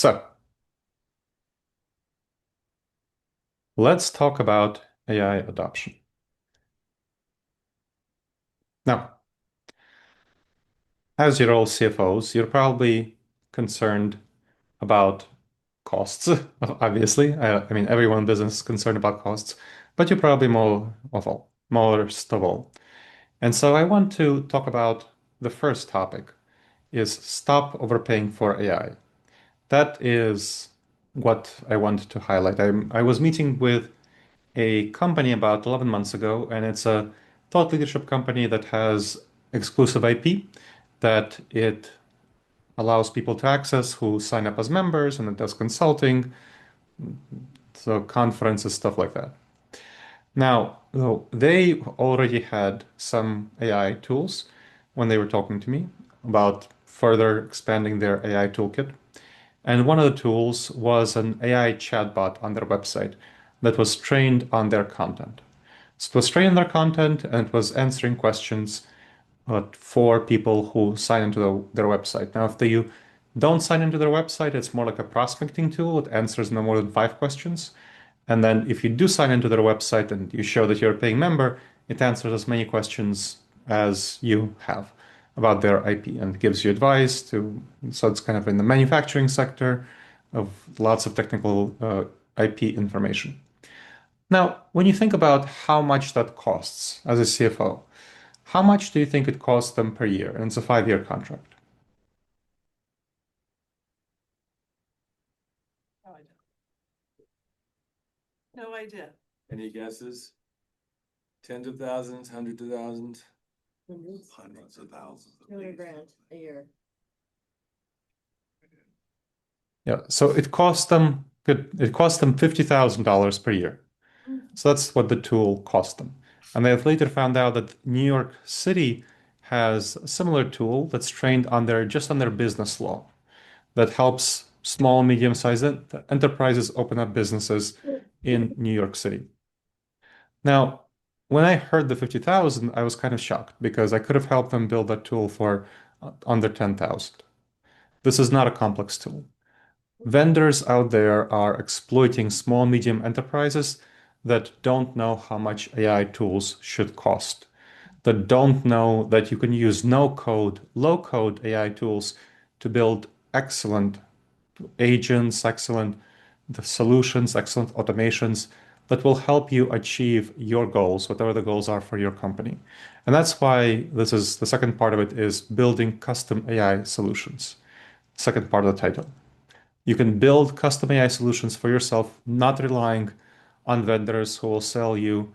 So let's talk about AI adoption. Now, as you're all CFOs, you're probably concerned about costs, obviously. I mean, everyone in business is concerned about costs, but you're probably most of all. And so I want to talk about the first topic is stop overpaying for AI. That is what I want to highlight. I was meeting with a company about 11 months ago, and it's a thought leadership company that has exclusive IP that it allows people to access who sign up as members, and it does consulting, so conferences, stuff like that. Now, though, they already had some AI tools when they were talking to me about further expanding their AI toolkit. And one of the tools was an AI chatbot on their website that was trained on their content. So it was trained on their content and it was answering questions for people who sign into their website. Now, if you don't sign into their website, it's more like a prospecting tool. It answers no more than 5 questions. And then if you do sign into their website and you show that you're a paying member, it answers as many questions as you have about their IP and gives you advice to, so it's kind of in the manufacturing sector of lots of technical IP information. Now, when you think about how much that costs as a CFO, how much do you think it costs them per year? And it's a 5-year contract. No idea. No idea. Any guesses? Tens of thousands, hundreds of thousands? Hundreds of thousands. 200 grand a year. Yeah, so it cost them $50,000 per year. So that's what the tool cost them. And they have later found out that New York City has a similar tool that's trained on their business law that helps small, medium-sized enterprises open up businesses in New York City. Now, when I heard the 50,000, I was kind of shocked because I could have helped them build that tool for under 10,000. This is not a complex tool. Vendors out there are exploiting small, medium enterprises that don't know how much AI tools should cost, that don't know that you can use no-code, low-code AI tools to build excellent agents, excellent solutions, excellent automations that will help you achieve your goals, whatever the goals are for your company. And that's why this is the second part of it is building custom AI solutions. Second part of the title. You can build custom AI solutions for yourself, not relying on vendors who will sell you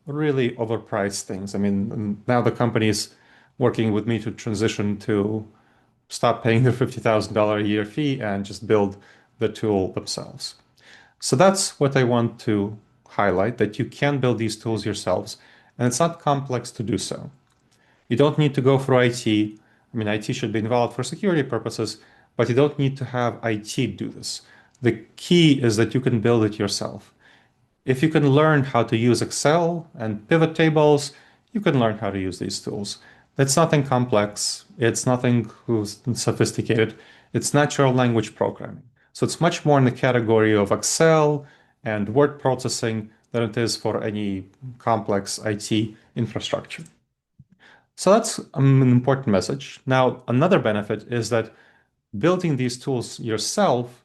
really overpriced things. I mean, now the company is working with me to transition to stop paying their $50,000 a year fee and just build the tool themselves. So that's what I want to highlight, that you can build these tools yourselves, and it's not complex to do so. You don't need to go through IT. I mean, IT should be involved for security purposes, but you don't need to have IT do this. The key is that you can build it yourself. If you can learn how to use Excel and pivot tables, you can learn how to use these tools. It's nothing complex. It's nothing sophisticated. It's natural language programming. So it's much more in the category of Excel and word processing than it is for any complex IT infrastructure. So that's an important message. Now, another benefit is that building these tools yourself,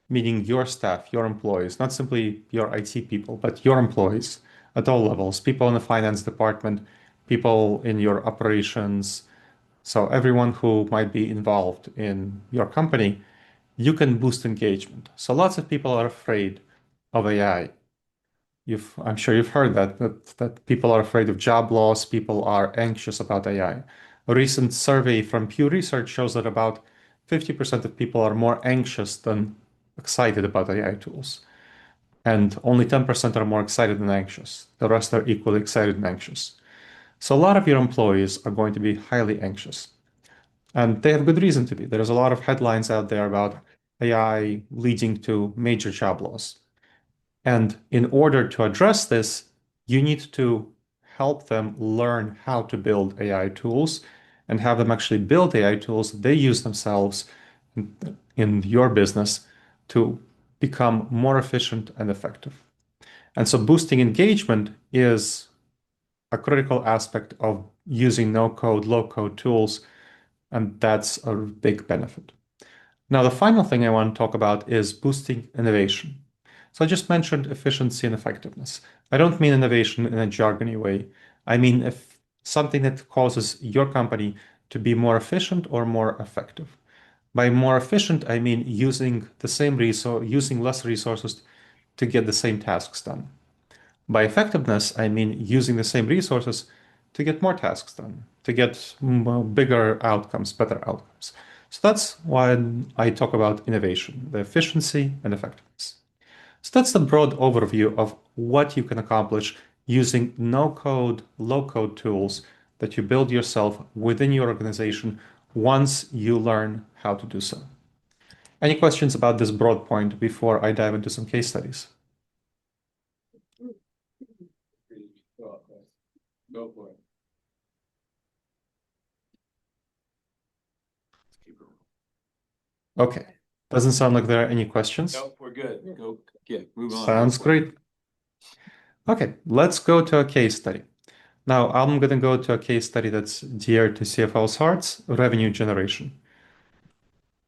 meaning your staff, your employees, not simply your IT people, but your employees at all levels, people in the finance department, people in your operations, so everyone who might be involved in your company, you can boost engagement. So lots of people are afraid of AI. I'm sure you've heard that people are afraid of job loss, people are anxious about AI. A recent survey from Pew Research shows that about 50% of people are more anxious than excited about AI tools. And only 10% are more excited than anxious. The rest are equally excited and anxious. So a lot of your employees are going to be highly anxious. And they have good reason to be. There's a lot of headlines out there about AI leading to major job loss. And in order to address this, you need to help them learn how to build AI tools and have them actually build AI tools that they use themselves in your business to become more efficient and effective. And so boosting engagement is a critical aspect of using no-code, low-code tools, and that's a big benefit. Now, the final thing I want to talk about is boosting innovation. So I just mentioned efficiency and effectiveness. I don't mean innovation in a jargony way. I mean if something that causes your company to be more efficient or more effective. By more efficient, I mean using the same resource, using less resources to get the same tasks done. By effectiveness, I mean using the same resources to get more tasks done, to get bigger outcomes, better outcomes. So that's why I talk about innovation, the efficiency and effectiveness. So that's the broad overview of what you can accomplish using no-code, low-code tools that you build yourself within your organization once you learn how to do so. Any questions about this broad point before I dive into some case studies? Go for it. Okay. Doesn't sound like there are any questions. Nope, we're good. Go, yeah, move on. Sounds Go for it. great. Okay, let's go to a case study. Now, I'm going to go to a case study that's dear to CFO's hearts, revenue generation,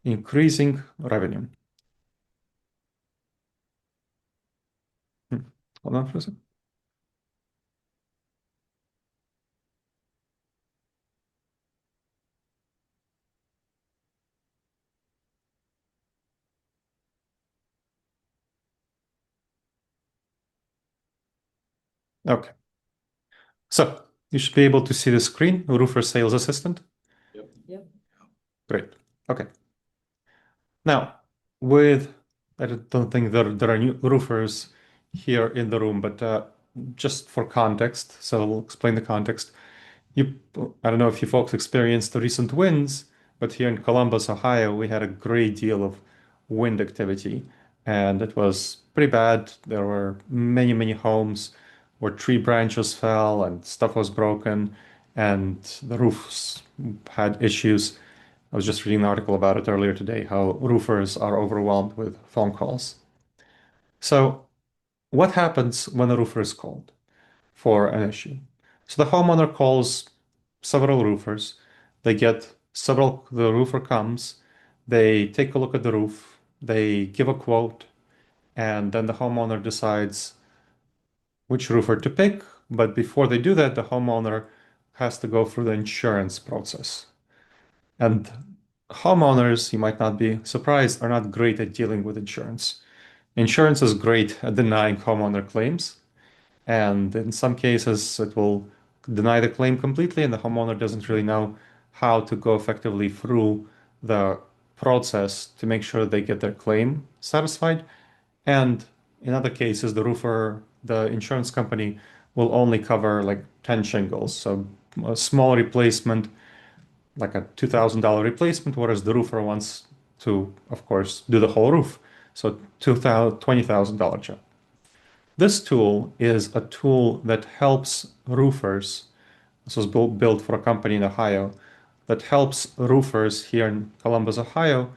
increasing revenue. Hmm, Hold on for a second. Okay, so you should be able to see the screen, Roofer Sales Assistant. Yep. Yep. Great. Okay. Now, with, I don't think there are new roofers here in the room, but just for context, so I'll explain the context. You, I don't know if you folks experienced the recent winds, but here in Columbus, Ohio, we had a great deal of wind activity, and it was pretty bad. There were many, many homes where tree branches fell and stuff was broken, and the roofs had issues. I was just reading an article about it earlier today, how roofers are overwhelmed with phone calls. So, what happens when a roofer is called for an issue? So the homeowner calls several roofers. The roofer comes, they take a look at the roof, they give a quote, and then the homeowner decides which roofer to pick. But before they do that, the homeowner has to go through the insurance process. And homeowners, you might not be surprised, are not great at dealing with insurance. Insurance is great at denying homeowner claims, and in some cases, it will deny the claim completely, and the homeowner doesn't really know how to go effectively through the process to make sure they get their claim satisfied. And in other cases, the insurance company will only cover like 10 shingles. So a small replacement, like a $2,000 replacement, whereas the roofer wants to, of course, do the whole roof. So $20,000 job. This tool is a tool that helps roofers. This was built for a company in Ohio that helps roofers here in Columbus, Ohio,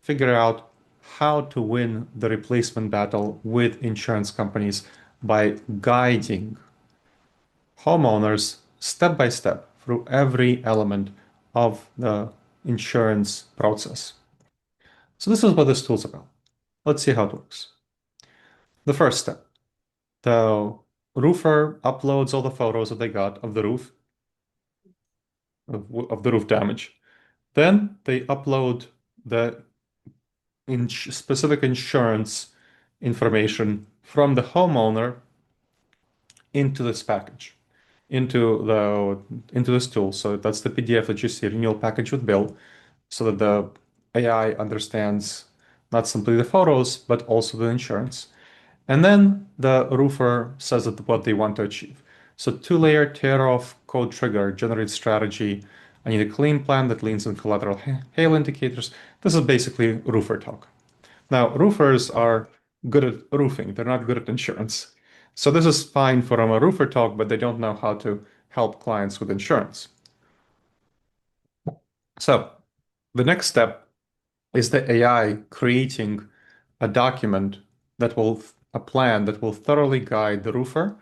figure out how to win the replacement battle with insurance companies by guiding homeowners step by step through every element of the insurance process. So this is what this tool's about. Let's see how it works. The first step, the roofer uploads all the photos that they got of the roof, of the roof damage. Then they upload the specific insurance information from the homeowner into this package, into this tool. So that's the PDF that you see, renewal package with bill, so that the AI understands not simply the photos, but also the insurance. And then the roofer says what they want to achieve. So two-layer tear-off code trigger generates strategy. I need a clean plan that leans on collateral hail indicators. This is basically roofer talk. Now, roofers are good at roofing. They're not good at insurance. So this is fine for a roofer talk, but they don't know how to help clients with insurance. So the next step is the AI creating a document that will, a plan that will thoroughly guide the roofer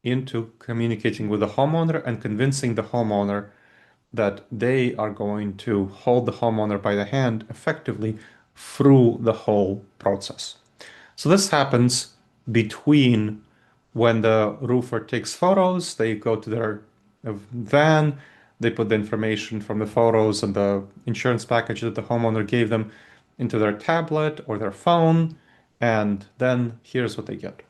into communicating with the homeowner and convincing the homeowner that they are going to hold the homeowner by the hand effectively through the whole process. So this happens between when the roofer takes photos, they go to their van, they put the information from the photos and the insurance package that the homeowner gave them into their tablet or their phone, and then here's what they get.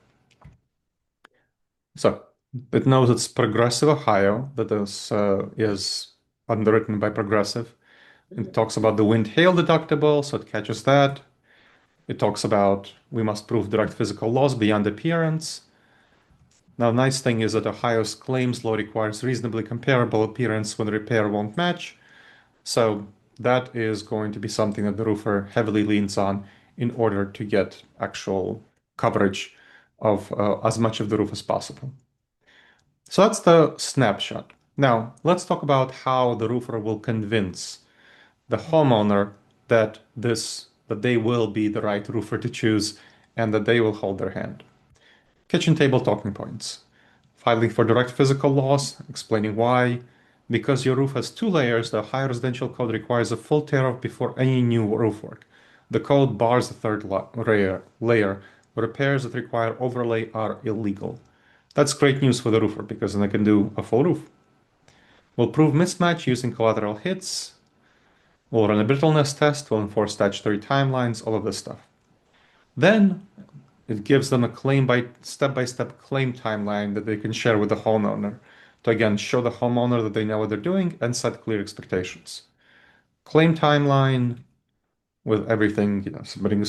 So it knows it's Progressive Ohio, that this is underwritten by Progressive. It talks about the wind hail deductible, so it catches that. It talks about we must prove direct physical loss beyond appearance. Now, nice thing is that Ohio's claims law requires reasonably comparable appearance when repair won't match. So that is going to be something that the roofer heavily leans on in order to get actual coverage of as much of the roof as possible. So that's the snapshot. Now, let's talk about how the roofer will convince the homeowner that they will be the right roofer to choose and that they will hold their hand. Kitchen table talking points. Filing for direct physical loss, explaining why. Because your roof has two layers, the Ohio Residential Code requires a full tear-off before any new roof work. The code bars the third layer. Repairs that require overlay are illegal. That's great news for the roofer because then they can do a full roof. We'll prove mismatch using collateral hits. We'll run a brittleness test. We'll enforce statutory timelines, all of this stuff. Then it gives them a claim by step-by-step claim timeline that they can share with the homeowner to again show the homeowner that they know what they're doing and set clear expectations. Claim timeline with everything, submitting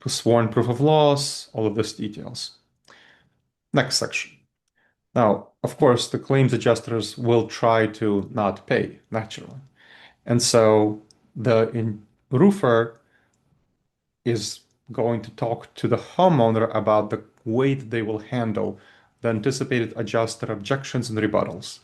sworn proof of loss, all of this details. Next section. Now, of course, the claims adjusters will try to not pay, naturally. And so the roofer is going to talk to the homeowner about the way that they will handle the anticipated adjuster objections and rebuttals.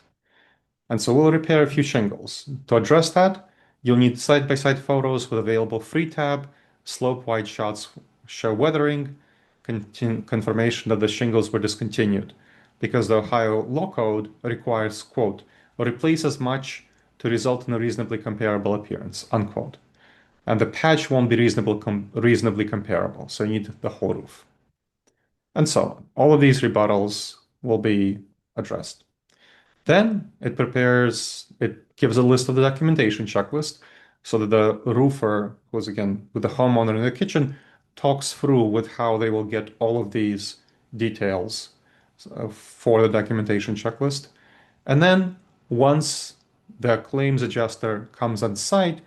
And so we'll repair a few shingles. To address that, you'll need side-by-side photos with available free tab, slope-wide shots show weathering, confirmation that the shingles were discontinued, because the Ohio law code requires, quote, replace as much to result in a reasonably comparable appearance, unquote. And the patch won't be reasonably comparable, so you need the whole roof. And so on. All of these rebuttals will be addressed. Then it gives a list of the documentation checklist so that the roofer, who's again with the homeowner in the kitchen, talks through with how they will get all of these details for the documentation checklist. And then once the claims adjuster comes on site,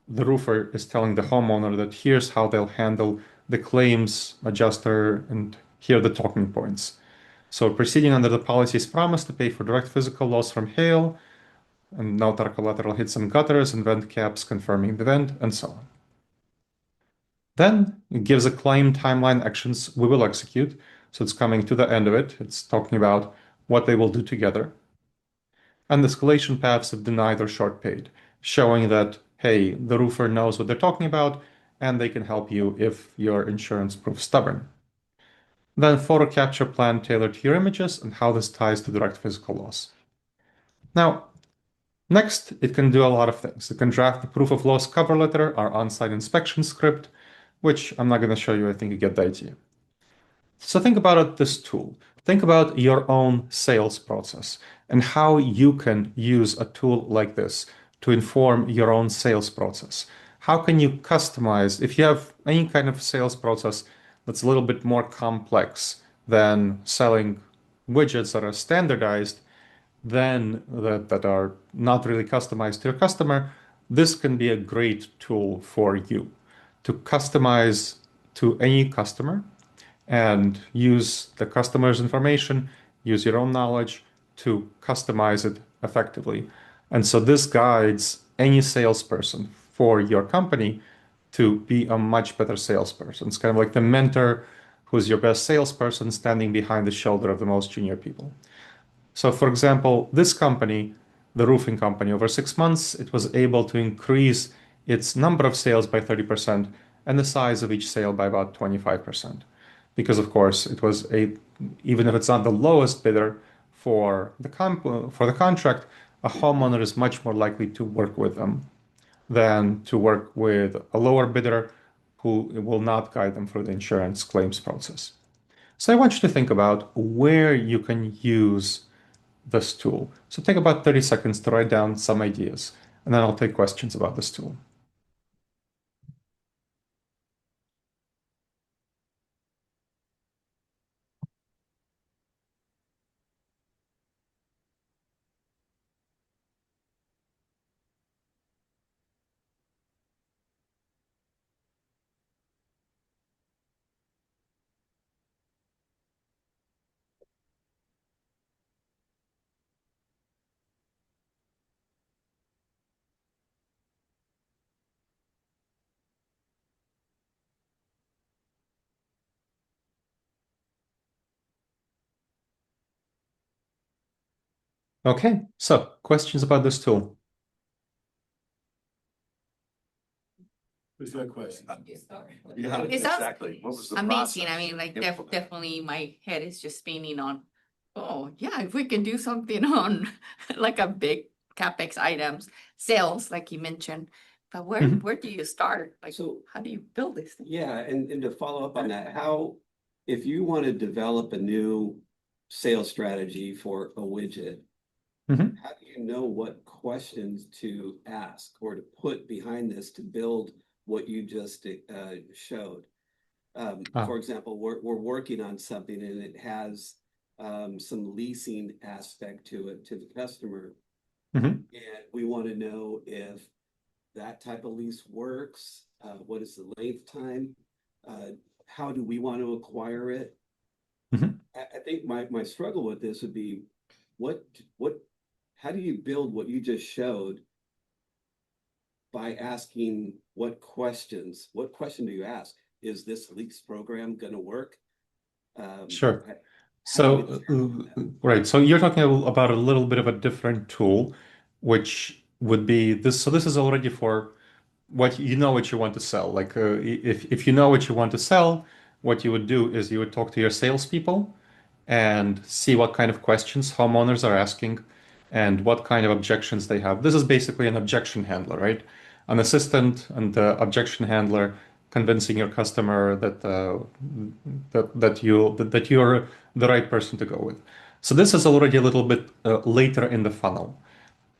the roofer is telling the homeowner that here's how they'll handle the claims adjuster and here are the talking points. So proceeding under the policy's promise to pay for direct physical loss from hail, and note our collateral hits and gutters and vent caps confirming the vent, and so on. Then it gives a claim timeline actions we will execute. So it's coming to the end of it. It's talking about what they will do together. And escalation paths if denied or short paid, showing that, hey, the roofer knows what they're talking about and they can help you if your insurance proves stubborn. Then photo capture plan tailored to your images and how this ties to direct physical loss. Now, next, it can do a lot of things. It can draft the proof of loss cover letter, our on-site inspection script, which I'm not going to show you. I think you get the idea. So think about this tool. Think about your own sales process and how you can use a tool like this to inform your own sales process. How can you customize, if you have any kind of sales process that's a little bit more complex than selling widgets that are standardized, then that are not really customized to your customer, this can be a great tool for you to customize to any customer and use the customer's information, use your own knowledge to customize it effectively. And so this guides any salesperson for your company to be a much better salesperson. It's kind of like the mentor who's your best salesperson standing behind the shoulder of the most junior people. So for example, this company, the roofing company, over 6 months, it was able to increase its number of sales by 30% and the size of each sale by about 25%. Because of course it was even if it's not the lowest bidder for the contract, a homeowner is much more likely to work with them than to work with a lower bidder who will not guide them through the insurance claims process. So I want you to think about where you can use this tool. So take about 30 seconds to write down some ideas, and then I'll take questions about this tool. Okay, so questions about this tool. Who's got questions? Yeah, It sounds exactly. What was the amazing. I process? mean, like Implement. definitely my head is just spinning on, oh yeah, if we can do something on like a big capex items, sales, like you mentioned. But Mhm. where do you start? Like, So, how do you build this thing? yeah, and to follow up on that, if you want to develop a new sales strategy for a widget, Mhm. how do you know what questions to ask or to put behind this to build what you just showed? Ah, For example, we're working on something and it has some leasing aspect to it to the customer, mhm. and we want to know if that type of lease works? What is the length time? Uh, how do we want to acquire it? Mhm. I think my struggle with this would be what what how do you build what you just showed by asking what questions? What question do you ask? Is this lease program going to work? Sure. How do you So, determine that? right. So you're talking about a little bit of a different tool, which would be this. So this is already for what you want to sell. Like if you know what you want to sell, what you would do is you would talk to your salespeople and see what kind of questions homeowners are asking and what kind of objections they have. This is basically an objection handler, right? An assistant and the objection handler convincing your customer that you're the right person to go with. So this is already a little bit later in the funnel,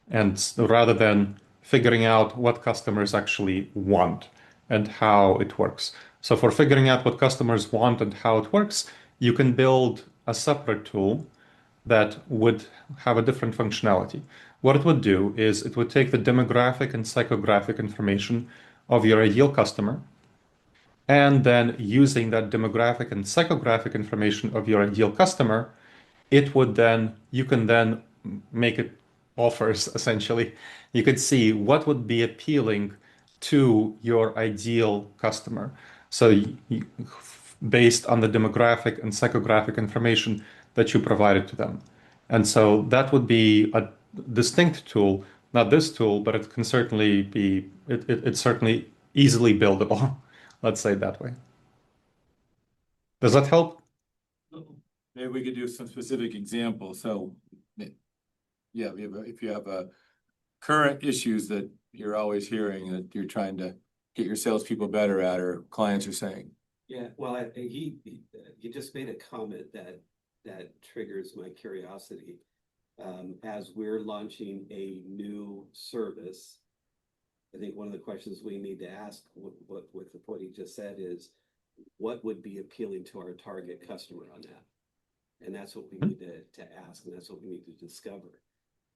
and rather than figuring out what customers actually want and how it works. So for figuring out what customers want and how it works, you can build a separate tool that would have a different functionality. What it would do is it would take the demographic and psychographic information of your ideal customer, and then using that demographic and psychographic information of your ideal customer, you can then make it offers essentially. You could see what would be appealing to your ideal customer. So based on the demographic and psychographic information that you provided to them. And so that would be a distinct tool, not this tool, but it can certainly it's certainly easily buildable. Let's say it that way. Does that help? Maybe we could do some specific examples. So, yeah, if you have a current issues that you're always hearing that you're trying to get your salespeople better at, or clients are saying. Yeah, well, he just made a comment that triggers my curiosity. As we're launching a new service, I think one of the questions we need to ask with what he just said is, what would be appealing to our target customer on that? And that's what we need to ask, and that's what we need to discover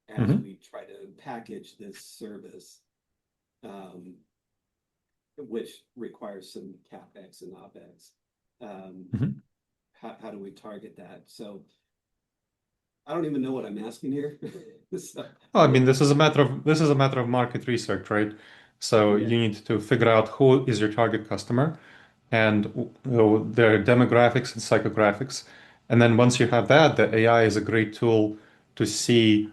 as Mhm. we try to package this service, um, which requires some CapEx and OpEx. Mhm. How do we target that? So I don't even know what I'm asking here. So, Well, I mean, this is a matter of market research, right? So yeah, you need to figure out who is your target customer and their demographics and psychographics. And then once you have that, the AI is a great tool to see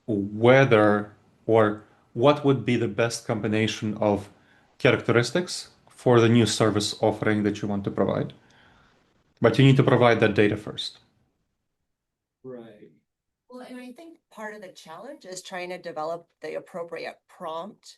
whether or what would be the best combination of characteristics for the new service offering that you want to provide. But you need to provide that data first. Right. Well, and I think part of the challenge is trying to develop the appropriate prompt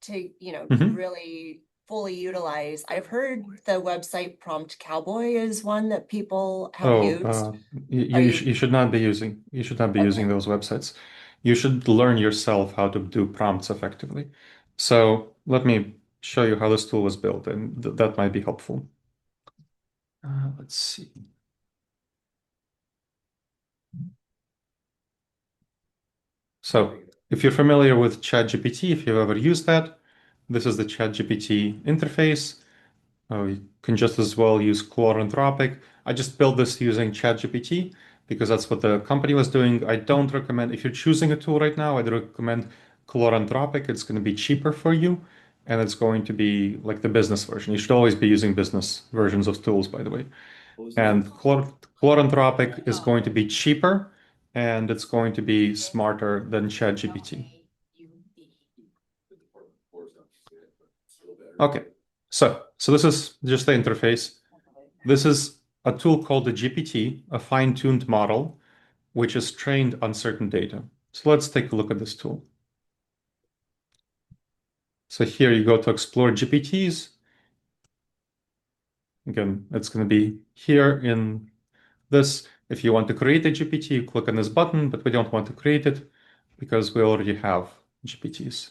to, Mhm. really fully utilize. I've heard the website Prompt Cowboy is one that people have Oh, used. you, Are you, you sh- you should not be using okay? those websites. You should learn yourself how to do prompts effectively. So let me show you how this tool was built, and that might be helpful. Let's see. So if you're familiar with ChatGPT, if you've ever used that, this is the ChatGPT interface. You can just as well use Claude Anthropic. I just built this using ChatGPT because that's what the company was doing. I don't recommend, if you're choosing a tool right now, I'd recommend Claude Anthropic. It's going to be cheaper for you, and it's going to be like the business version. You should always be using business versions of tools, by the way. What was the name? And Claude Anthropic is going to be cheaper, and it's going to be smarter than ChatGPT. Okay, so this is just the interface. This is a tool called the GPT, a fine-tuned model, which is trained on certain data. So let's take a look at this tool. So here you go to explore GPTs. Again, it's going to be here in this. If you want to create a GPT, you click on this button, but we don't want to create it because we already have GPTs.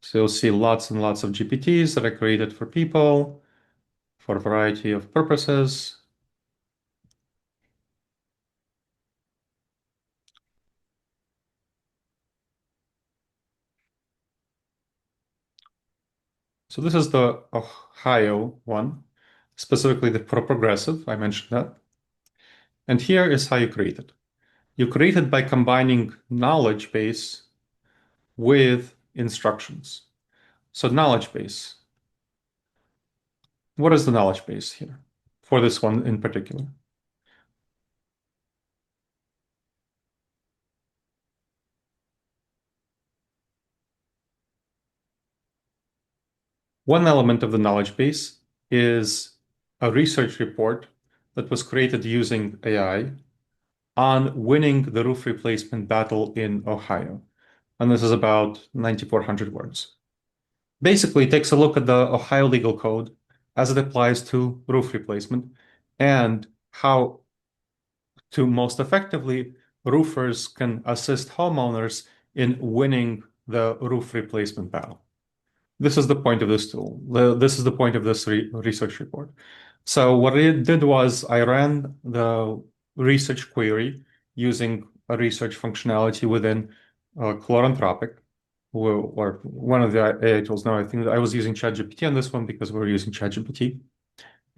So you'll see lots and lots of GPTs that are created for people for a variety of purposes. So this is the Ohio one, specifically for progressive. I mentioned that. And here is how you create it. You create it by combining knowledge base with instructions. So knowledge base. What is the knowledge base here for this one in particular? One element of the knowledge base is a research report that was created using AI on winning the roof replacement battle in Ohio. And this is about 9,400 words. Basically, it takes a look at the Ohio legal code as it applies to roof replacement and how to most effectively roofers can assist homeowners in winning the roof replacement battle. This is the point of this tool. This is the point of this research report. So what it did was I ran the research query using a research functionality within Claude Anthropic, or one of the AI tools. Now I think I was using ChatGPT on this one because we were using ChatGPT.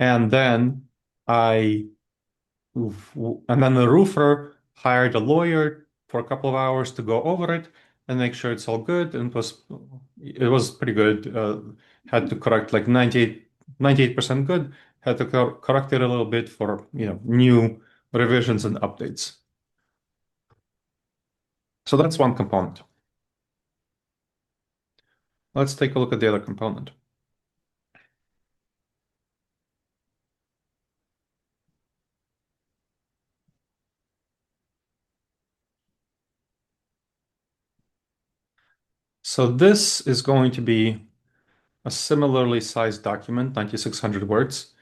And then I and then the roofer hired a lawyer for a couple of hours to go over it and make sure it's all good. And it was pretty good. Had to correct like 98% good. Had to correct it a little bit for new revisions and updates. So that's one component. Let's take a look at the other component. So this is going to be a similarly sized document, 9,600 words,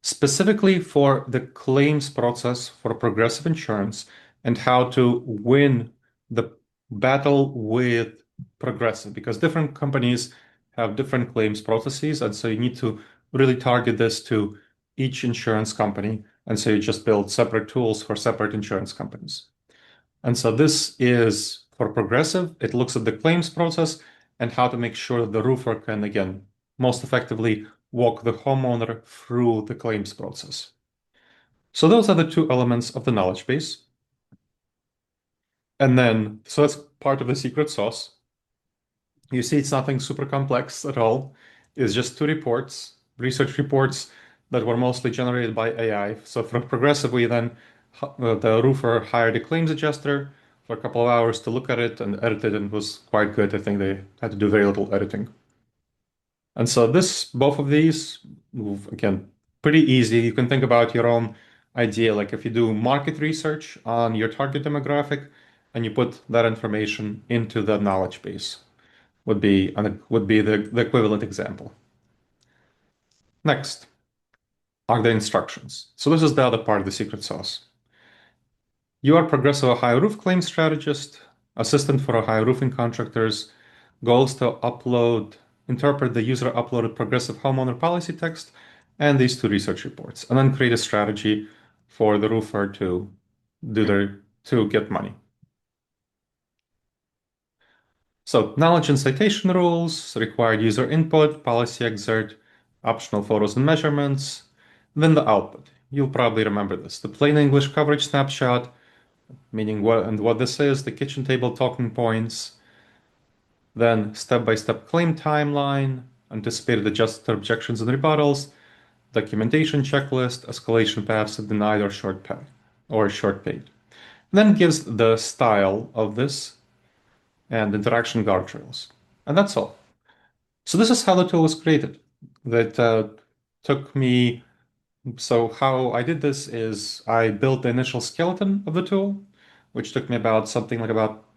specifically for the claims process for progressive insurance and how to win the battle with progressive, because different companies have different claims processes. And so you need to really target this to each insurance company. And so you just build separate tools for separate insurance companies. And so this is for progressive. It looks at the claims process and how to make sure that the roofer can, again, most effectively walk the homeowner through the claims process. So those are the two elements of the knowledge base. And then, so that's part of the secret sauce. You see, it's nothing super complex at all. It's just two reports, research reports that were mostly generated by AI. So for progressive, we then the roofer hired a claims adjuster. for a couple of hours to look at it and edit it, and it was quite good. I think they had to do very little editing. And so both of these, again, pretty easy. You can think about your own idea. Like if you do market research on your target demographic and you put that information into the knowledge base, would be the equivalent example. Next are the instructions. So this is the other part of the secret sauce. You are Progressive Ohio roof claim strategist, assistant for Ohio roofing contractors. Goals to interpret the user uploaded Progressive homeowner policy text and these two research reports, and then create a strategy for the roofer to get money. So knowledge and citation rules, required user input, policy excerpt, optional photos and measurements, then the output. You'll probably remember this. The plain English coverage snapshot, meaning what this is, the kitchen table talking points, then step-by-step claim timeline, anticipated adjusted objections and rebuttals, documentation checklist, escalation paths to denied or short paid. Then gives the style of this and interaction guardrails. And that's all. So this is how the tool was created. That took me. So how I did this is I built the initial skeleton of the tool, which took me about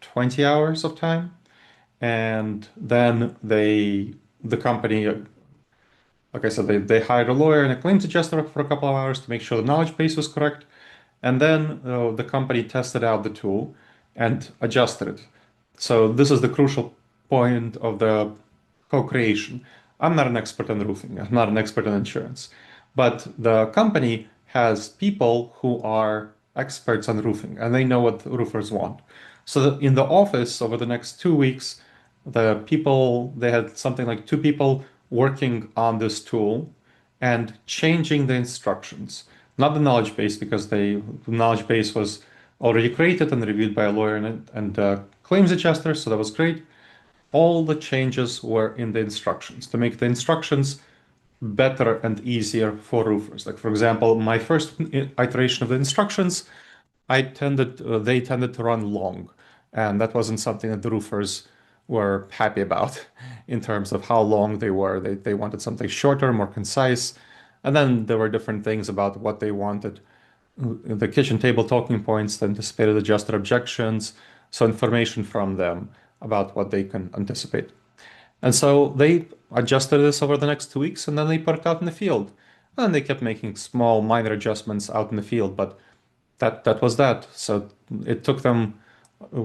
20 hours of time. And then the company, like I said, they hired a lawyer and a claims adjuster for a couple of hours to make sure the knowledge base was correct. And then the company tested out the tool and adjusted it. So this is the crucial point of the co-creation. I'm not an expert on roofing. I'm not an expert on insurance. But the company has people who are experts on roofing and they know what roofers want. So in the office over the next 2 weeks, they had something like two people working on this tool and changing the instructions, not the knowledge base, because the knowledge base was already created and reviewed by a lawyer and claims adjuster, so that was great. All the changes were in the instructions to make the instructions better and easier for roofers. Like for example, my first iteration of the instructions, they tended to run long, and that wasn't something that the roofers were happy about in terms of how long they were. They wanted something shorter, more concise, and then there were different things about what they wanted. The kitchen table talking points, the anticipated adjusted objections, so information from them about what they can anticipate. And so they adjusted this over the next 2 weeks, and then they put it out in the field. And they kept making small, minor adjustments out in the field, but that was that. So it took them,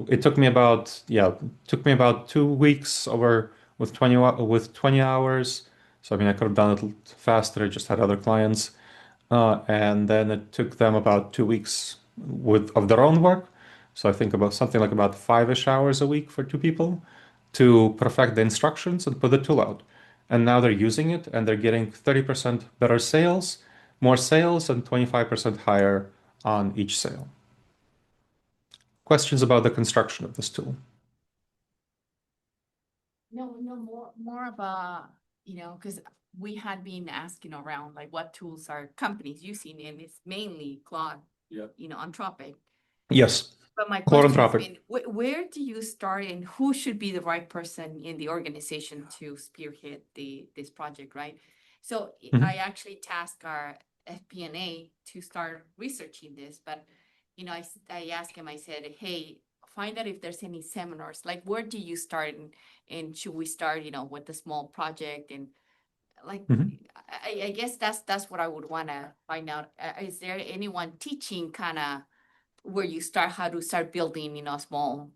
it took me about 2 weeks over with 20 hours. So I mean, I could have done it faster. I just had other clients, and then it took them about 2 weeks of their own work. So I think about something like about 5-ish hours a week for two people to perfect the instructions and put the tool out. And now they're using it and they're getting 30% better sales, more sales, and 25% higher on each sale. Questions about the construction of this tool? No, more of a, because we had been asking around, like, what tools are companies using, and it's mainly Claude, Yep. Anthropic. Yes. But my Claude question has Anthropic. been, where do you start and who should be the right person in the organization to spearhead this project, right? So Mhm. I actually tasked our FP&A to start researching this, but I asked him, I said, hey, find out if there's any seminars, like where do you start and should we start, with the small project and like, Mhm. I guess that's what I would want to find out. Is there anyone teaching kind of where you start, how to start building, a small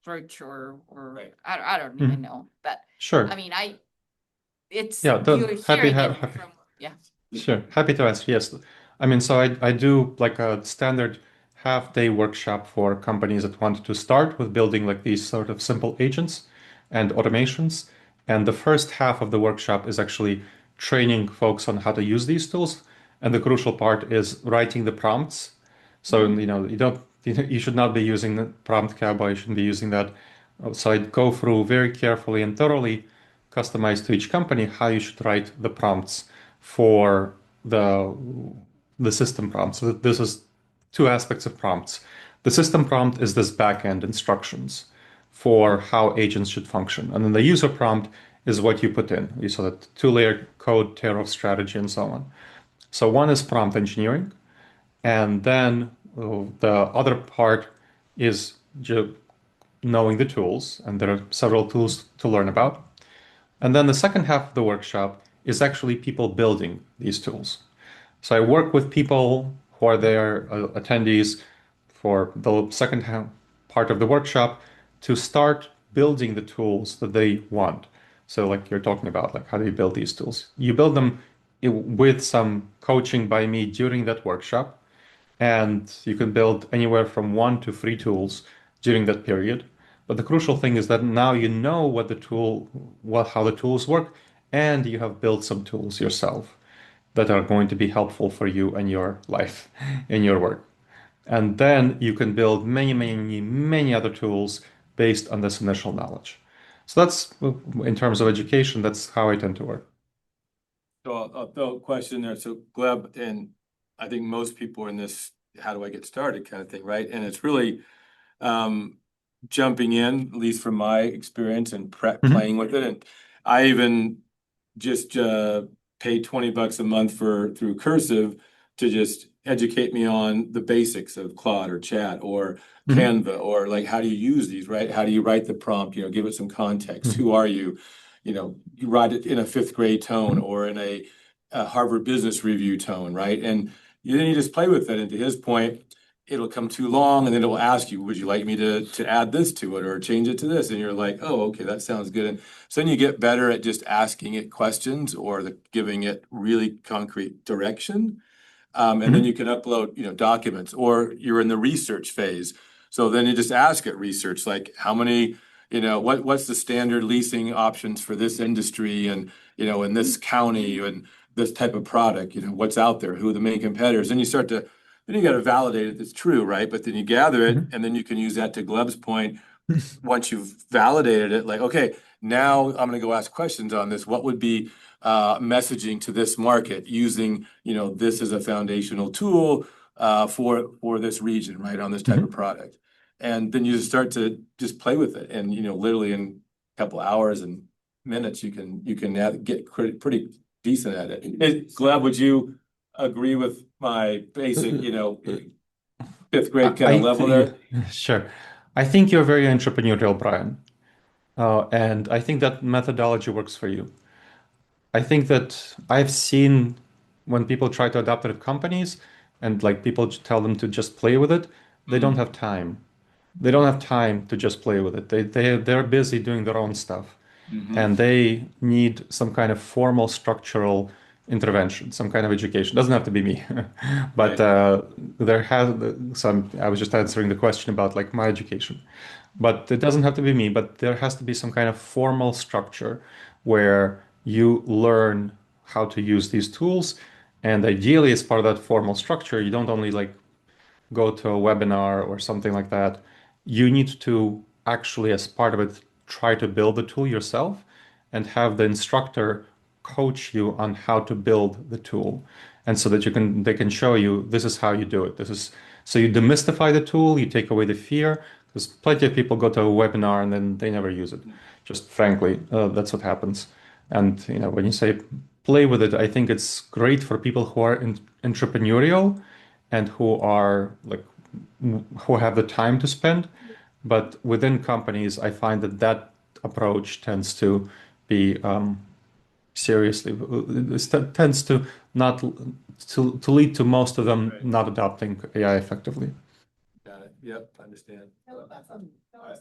church or Right. I don't Mhm. even know, but Sure. I mean, it's Yeah, you're hearing it happy. from, yeah. Sure, happy to answer. Yes. I mean, so I do like a standard half-day workshop for companies that want to start with building like these sort of simple agents and automations. And the first half of the workshop is actually training folks on how to use these tools. And the crucial part is writing the prompts. So, you should not be using the prompt cowboy, you shouldn't be using that. So I go through very carefully and thoroughly, customized to each company, how you should write the prompts for the system prompt. So this is two aspects of prompts. The system prompt is this backend instructions for how agents should function. And then the user prompt is what you put in. You saw that two-layer code, tear-off strategy, and so on. So one is prompt engineering, and then the other part is knowing the tools, and there are several tools to learn about. And then the second half of the workshop is actually people building these tools. So I work with people who are there, attendees, for the second half part of the workshop to start building the tools that they want. So like you're talking about, like how do you build these tools? You build them with some coaching by me during that workshop, and you can build anywhere from 1 to 3 tools during that period. But the crucial thing is that now you know how the tools work, and you have built some tools yourself that are going to be helpful for you and your life, in your work. And then you can build many, many, many other tools based on this initial knowledge. So that's, in terms of education, that's how I tend to work. So I'll throw a question there. So Gleb, and I think most people are in this, how do I get started kind of thing, right? And it's really jumping in, at least from my experience and playing with it. And I even just paid $20 a month through Cursive to just educate me on the basics of Claude or Chat or Canva, or like how do you use these, right? How do you write the prompt? Give it some context. Who are you? You write it in a fifth grade tone or in a Harvard Business Review tone, right? And then you just play with it. And to his point, it'll come too long, and then it'll ask you, would you like me to add this to it or change it to this? And you're like, oh, okay, that sounds good. And so then you get better at just asking it questions or giving it really concrete direction. And then you can upload, documents, or you're in the research phase. So then you just ask it research, like how many, what's the standard leasing options for this industry and, in this county and this type of product, what's out there, who are the main competitors? And then you got to validate it, it's true, right? But then you gather it, and then you can use that to Gleb's point. Once you've validated it, like, okay, now I'm going to go ask questions on this. What would be messaging to this market using, this as a foundational tool for this region, right, on this type of product? And then you just start to just play with it, and literally in a couple hours and minutes, you can get pretty decent at it. Gleb, would you agree with my basic, fifth grade kind of level there? Sure. I think you're very entrepreneurial, Brian. And I think that methodology works for you. I think that I've seen when people try to adopt it at companies and like people tell them to just play with it, they don't have time. They don't have time to just play with it. They're busy doing their own stuff, and they need some kind of formal structural intervention, some kind of education. Doesn't have to be me, but there has some. I was just answering the question about like my education, but it doesn't have to be me. But there has to be some kind of formal structure where you learn how to use these tools, and ideally, as part of that formal structure, you don't only like go to a webinar or something like that. You need to actually, as part of it, try to build the tool yourself and have the instructor coach you on how to build the tool. And so that they can show you this is how you do it. This is so you demystify the tool, you take away the fear, because plenty of people go to a webinar and then they never use it. Just frankly, that's what happens. And when you say play with it, I think it's great for people who are entrepreneurial and who have the time to spend. But within companies, I find that approach tends to be tends to not to lead to most of them not adopting AI effectively. Got it. Yep, I understand.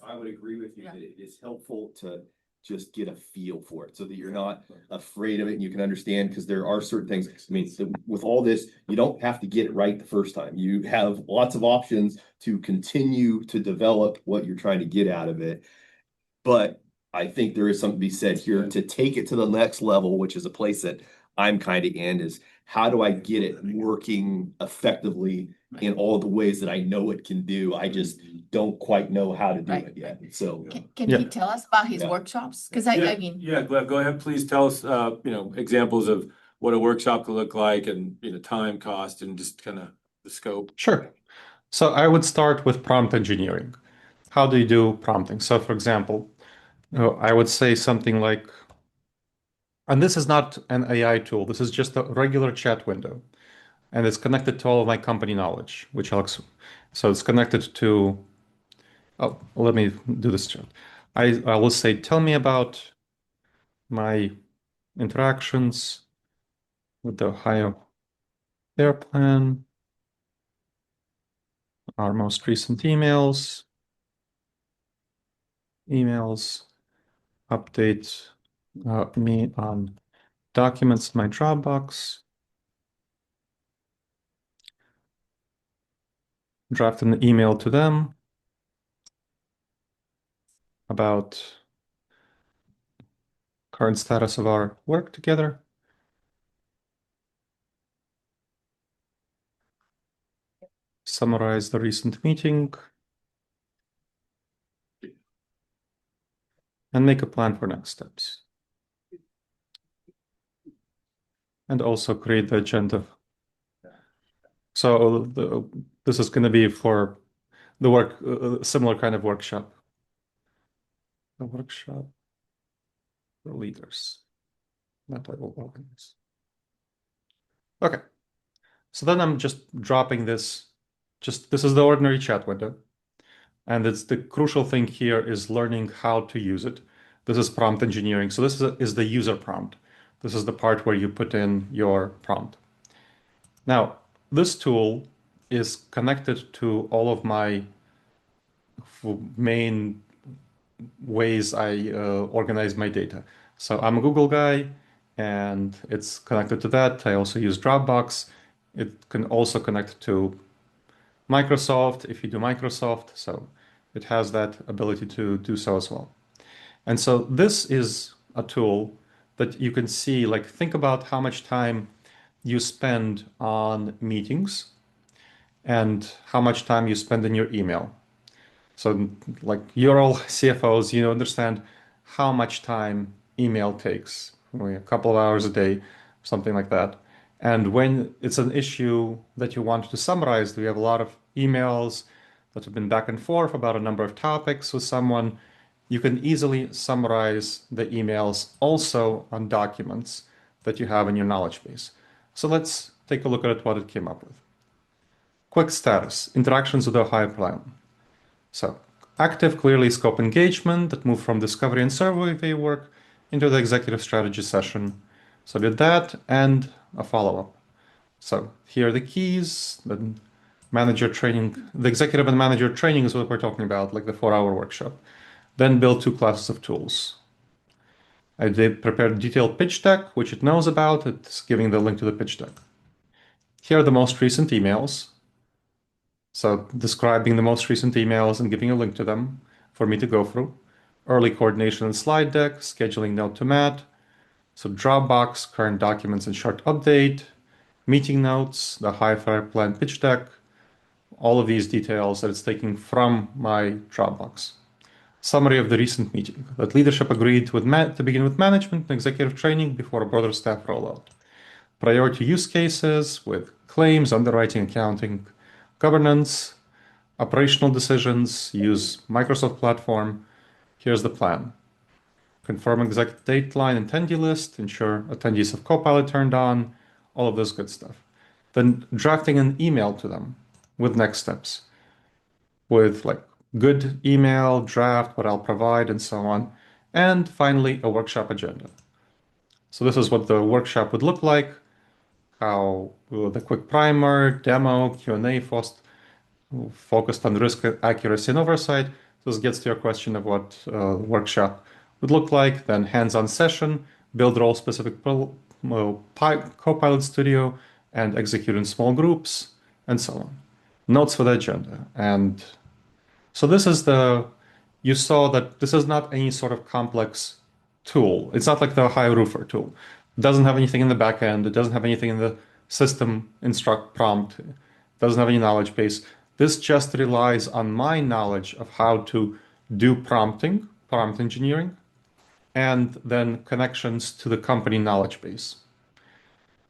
I would agree with you that it is helpful to just get a feel for it so that you're not afraid of it and you can understand, because there are certain things. I mean, with all this, you don't have to get it right the first time. You have lots of options to continue to develop what you're trying to get out of it. But I think there is something to be said here to take it to the next level, which is a place that I'm kind of in, is how do I get it working effectively in all the ways that I know it can do? I just don't quite know how to do it yet. So Can he tell us about his workshops? Because I mean, Yeah, Gleb, go ahead. Please tell us, examples of what a workshop could look like and, time, cost, and just kind of the scope. Sure. So I would start with prompt engineering. How do you do prompting? So for example, I would say something like, and this is not an AI tool, this is just a regular chat window. And it's connected to all of my company knowledge, which so it's connected to, oh, let me do this chat. I will say, tell me about my interactions with the Ohio Airplane, our most recent emails, update me on documents in my Dropbox, draft an email to them about current status of our work together. Summarize the recent meeting and make a plan for next steps. And also create the agenda. So this is going to be for the similar kind of workshop. A workshop for leaders that I will organize. Okay, so then I'm just dropping this. This is the ordinary chat window. And it's the crucial thing here is learning how to use it. This is prompt engineering. So is the user prompt. This is the part where you put in your prompt. Now, this tool is connected to all of my main ways I organize my data. So I'm a Google guy, and it's connected to that. I also use Dropbox. It can also connect to Microsoft if you do Microsoft. So it has that ability to do so as well. And so this is a tool that you can see, like, think about how much time you spend on meetings and how much time you spend in your email. So, like, you're all CFOs, you understand how much time email takes, a couple of hours a day, something like that. And when it's an issue that you want to summarize, we have a lot of emails that have been back and forth about a number of topics with someone. You can easily summarize the emails also on documents that you have in your knowledge base. So let's take a look at what it came up with. Quick status, interactions with the Ohio plan. So active, clearly scope engagement that moved from discovery and survey work into the executive strategy session. So did that and a follow-up. So here are the keys, the manager training, the executive and manager training is what we're talking about, like the 4-hour workshop. Then build 2 classes of tools. I did prepare a detailed pitch deck, which it knows about. It's giving the link to the pitch deck. Here are the most recent emails. So describing the most recent emails and giving a link to them for me to go through. Early coordination and slide deck, scheduling note to Matt. So Dropbox, current documents and short update, meeting notes, the high fire plan pitch deck, all of these details that it's taking from my Dropbox. Summary of the recent meeting, that leadership agreed with to begin with management and executive training before a broader staff rollout. Priority use cases with claims, underwriting, accounting, governance, operational decisions, use Microsoft platform. Here's the plan. Confirm exact dateline attendee list, ensure attendees of Copilot turned on, all of this good stuff. Then drafting an email to them with next steps, with like good email, draft, what I'll provide, and so on. And finally, a workshop agenda. So this is what the workshop would look like, how the quick primer, demo, Q&A focused on risk accuracy and oversight. This gets to your question of what workshop would look like. Then hands-on session, build role-specific Copilot Studio, and execute in small groups, and so on. Notes for the agenda. And so you saw that this is not any sort of complex tool. It's not like the high roofer tool. It doesn't have anything in the back end. It doesn't have anything in the system instruct prompt. It doesn't have any knowledge base. This just relies on my knowledge of how to do prompting, prompt engineering, and then connections to the company knowledge base.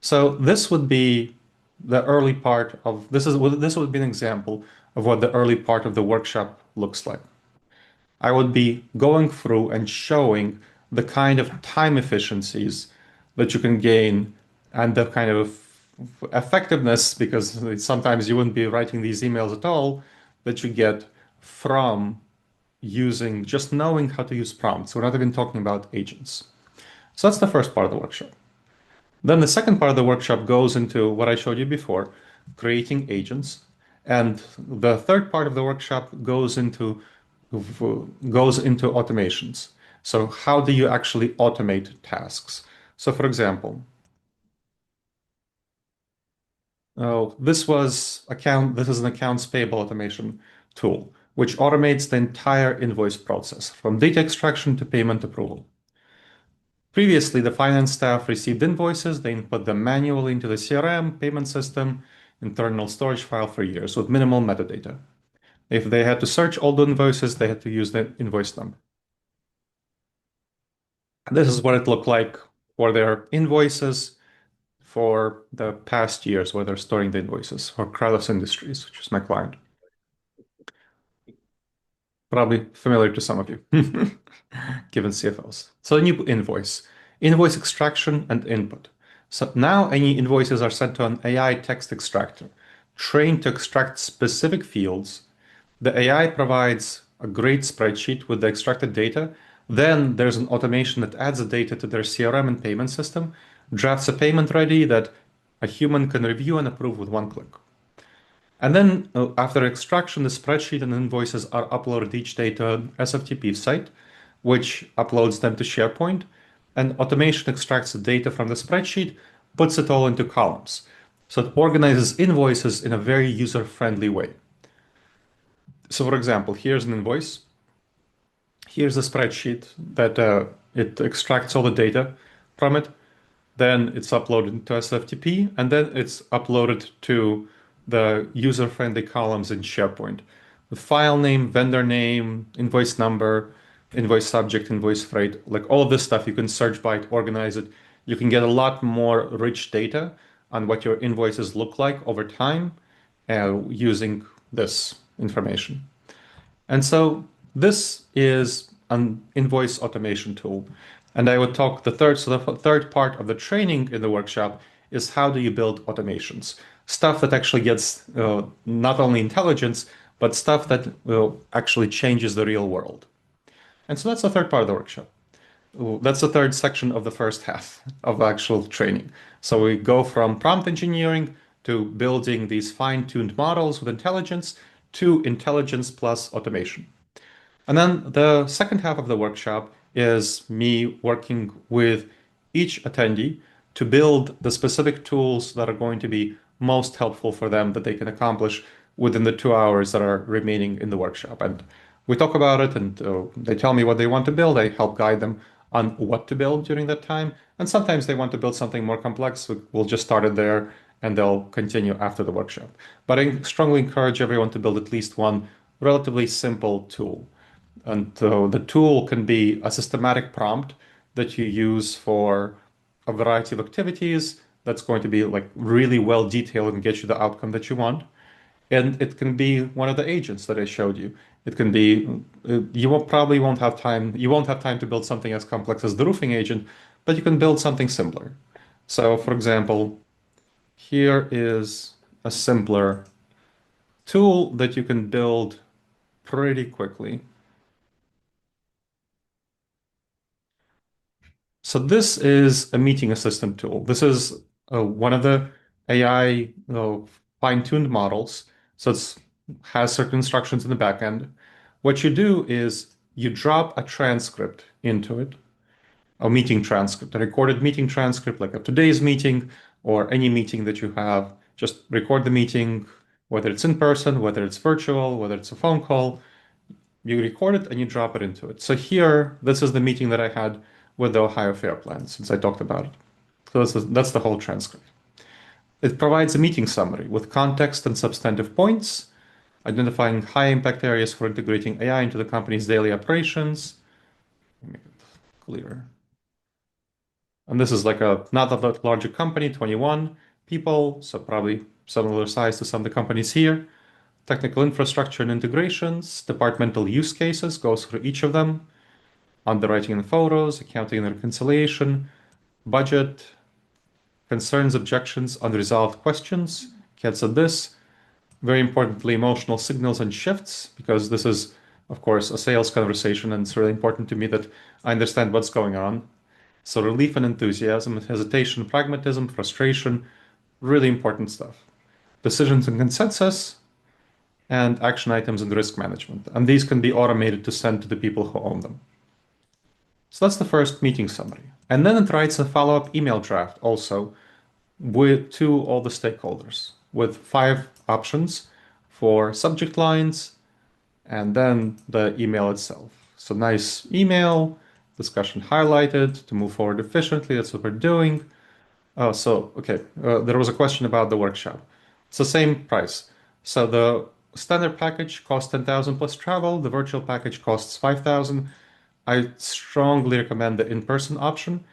So this would be the early part of this would be an example of what the early part of the workshop looks like. I would be going through and showing the kind of time efficiencies that you can gain and the kind of effectiveness, because sometimes you wouldn't be writing these emails at all, that you get from using just knowing how to use prompts. We're not even talking about agents. So that's the first part of the workshop. Then the second part of the workshop goes into what I showed you before, creating agents. And the third part of the workshop goes into automations. So how do you actually automate tasks? So for example, this is an accounts payable automation tool, which automates the entire invoice process from data extraction to payment approval. Previously, the finance staff received invoices, they input them manually into the CRM, payment system, internal storage file for years with minimal metadata. If they had to search all the invoices, they had to use the invoice number. This is what it looked like for their invoices for the past years where they're storing the invoices for Kratos Industries, which is my client. Probably familiar to some of you, given CFOs. So a new invoice extraction and input. So now any invoices are sent to an AI text extractor, trained to extract specific fields. The AI provides a great spreadsheet with the extracted data. Then there's an automation that adds the data to their CRM and payment system, drafts a payment ready that a human can review and approve with one click. And then after extraction, the spreadsheet and invoices are uploaded each day to an SFTP site, which uploads them to SharePoint. And automation extracts the data from the spreadsheet, puts it all into columns. So it organizes invoices in a very user-friendly way. So for example, here's an invoice. Here's a spreadsheet that it extracts all the data from it. Then it's uploaded to SFTP, and then it's uploaded to the user-friendly columns in SharePoint. The file name, vendor name, invoice number, invoice subject, invoice freight, like all of this stuff, you can search by it, organize it. You can get a lot more rich data on what your invoices look like over time using this information. And so this is an invoice automation tool. And I would talk so the third part of the training in the workshop is how do you build automations? Stuff that actually gets not only intelligence, but stuff that actually changes the real world. And so that's the third part of the workshop. That's the third section of the first half of actual training. So we go from prompt engineering to building these fine-tuned models with intelligence to intelligence plus automation. And then the second half of the workshop is me working with each attendee to build the specific tools that are going to be most helpful for them that they can accomplish within the 2 hours that are remaining in the workshop. And we talk about it, and they tell me what they want to build. I help guide them on what to build during that time. And sometimes they want to build something more complex. We'll just start it there and they'll continue after the workshop. But I strongly encourage everyone to build at least one relatively simple tool. And the tool can be a systematic prompt that you use for a variety of activities that's going to be like really well detailed and get you the outcome that you want. And it can be one of the agents that I showed you. It can be, probably won't have time, you won't have time to build something as complex as the roofing agent, but you can build something similar. So for example, here is a simpler tool that you can build pretty quickly. So this is a meeting assistant tool. This is one of the AI fine-tuned models. So it has certain instructions in the back end. What you do is you drop a transcript into it, a meeting transcript, a recorded meeting transcript, like of today's meeting or any meeting that you have. Just record the meeting, whether it's in person, whether it's virtual, whether it's a phone call. You record it and you drop it into it. So here, this is the meeting that I had with the Ohio Fair Plan, since I talked about it. So that's the whole transcript. It provides a meeting summary with context and substantive points, identifying high impact areas for integrating AI into the company's daily operations. Let me make it clearer. And this is like not a larger company, 21 people, so probably similar size to some of the companies here. Technical infrastructure and integrations, departmental use cases, goes through each of them. Underwriting and photos, accounting and reconciliation, budget, concerns, objections, unresolved questions, gets at this. Very importantly, emotional signals and shifts, because this is, of course, a sales conversation, and it's really important to me that I understand what's going on. So relief and enthusiasm, hesitation, pragmatism, frustration, really important stuff. Decisions and consensus, and action items and risk management. And these can be automated to send to the people who own them. So that's the first meeting summary. And then it writes a follow-up email draft also to all the stakeholders with 5 options for subject lines and then the email itself. So nice email, discussion highlighted to move forward efficiently. That's what we're doing. Oh, so, okay. There was a question about the workshop. It's the same price. So the standard package costs 10,000 plus travel. The virtual package costs 5,000. I strongly recommend the in-person option.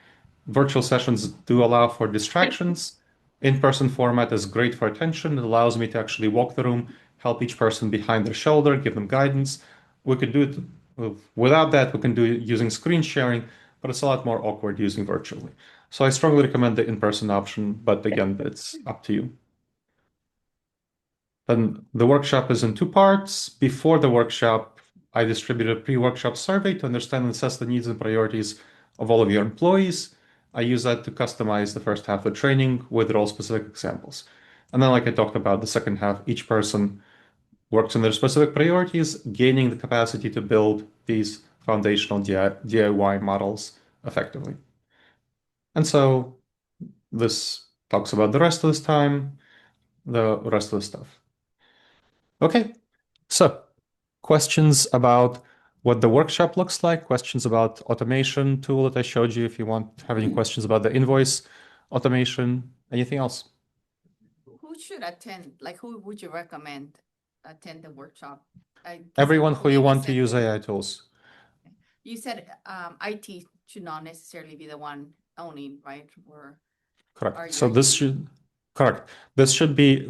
Virtual sessions do allow for distractions. In-person format is great for attention. It allows me to actually walk the room, help each person behind their shoulder, give them guidance. We could do it without that. We can do it using screen sharing, but it's a lot more awkward using virtually. So I strongly recommend the in-person option, but again, it's up to you. Then the workshop is in 2 parts. Before the workshop, I distributed a pre-workshop survey to understand and assess the needs and priorities of all of your employees. I use that to customize the first half of the training with role-specific examples. And then, like I talked about, the second half, each person works on their specific priorities, gaining the capacity to build these foundational DIY models effectively. And so this talks about the rest of this time, the rest of the stuff. Okay, so questions about what the workshop looks like, questions about automation tool that I showed you if you have any questions about the invoice automation, anything else? Who should attend? Like, who would you recommend attend the workshop? 'Cause Everyone who you Lena want to said- use AI tools. You said IT should not necessarily be the one owning, right? Or Correct. Are So you this IT? should, correct. This should be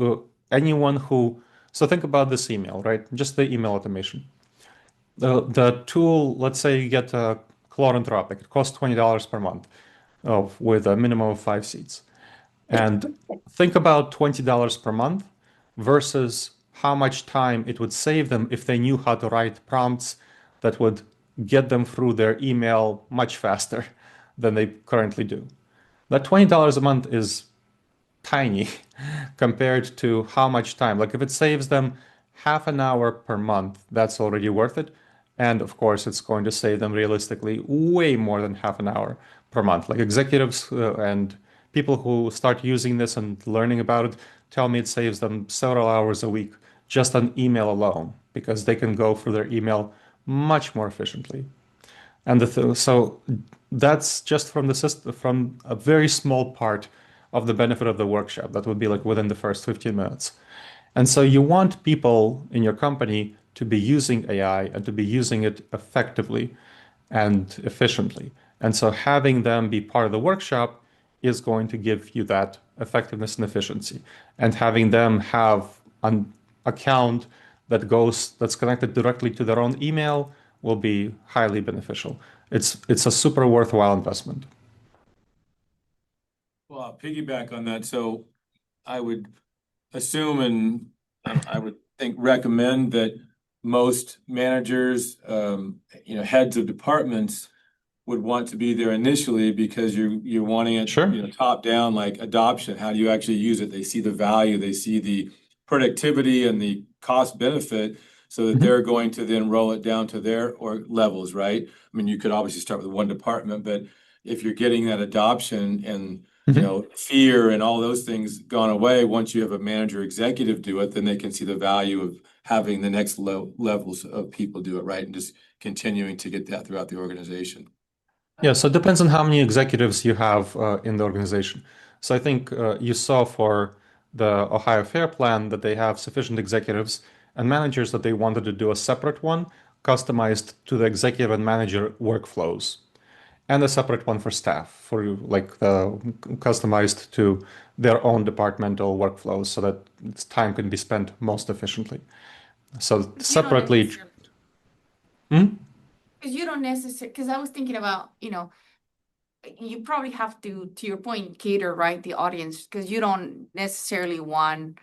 anyone who, so think about this email, right? Just the email automation. The tool, let's say you get a Claude Anthropic, it costs $20 per month with a minimum of 5 seats. And think about $20 per month versus how much time it would save them if they knew how to write prompts that would get them through their email much faster than they currently do. That $20 a month is tiny compared to how much time. Like if it saves them half an hour per month, that's already worth it. And of course, it's going to save them realistically way more than half an hour per month. Like executives and people who start using this and learning about it tell me it saves them several hours a week just on email alone because they can go through their email much more efficiently. And so that's just from the system, from a very small part of the benefit of the workshop. That would be like within the first 15 minutes. And so you want people in your company to be using AI and to be using it effectively and efficiently. And so having them be part of the workshop is going to give you that effectiveness and efficiency. And having them have an account that's connected directly to their own email will be highly beneficial. It's a super worthwhile investment. Well, I'll piggyback on that. So I would assume and I would think recommend that most managers, heads of departments would want to be there initially because you're wanting it, Sure. Top down, like adoption. How do you actually use it? They see the value, they see the productivity and the cost benefit so that they're going to then roll it down to their levels, right? I mean, you could obviously start with one department, but if you're getting that adoption and fear and all those things gone away, once you have a manager executive do it, then they can see the value of having the next levels of people do it, right? And just continuing to get that throughout the organization. Yeah, so it depends on how many executives you have in the organization. So I think you saw for the Ohio Fair Plan that they have sufficient executives and managers that they wanted to do a separate one customized to the executive and manager workflows. and a separate one for staff, for like the customized to their own departmental workflows so that its time can be spent most efficiently. So 'Cause you don't separately. necessarily, Hmm? because you don't necessarily, because I was thinking about, you probably have to your point, cater, right, the audience, because you don't necessarily want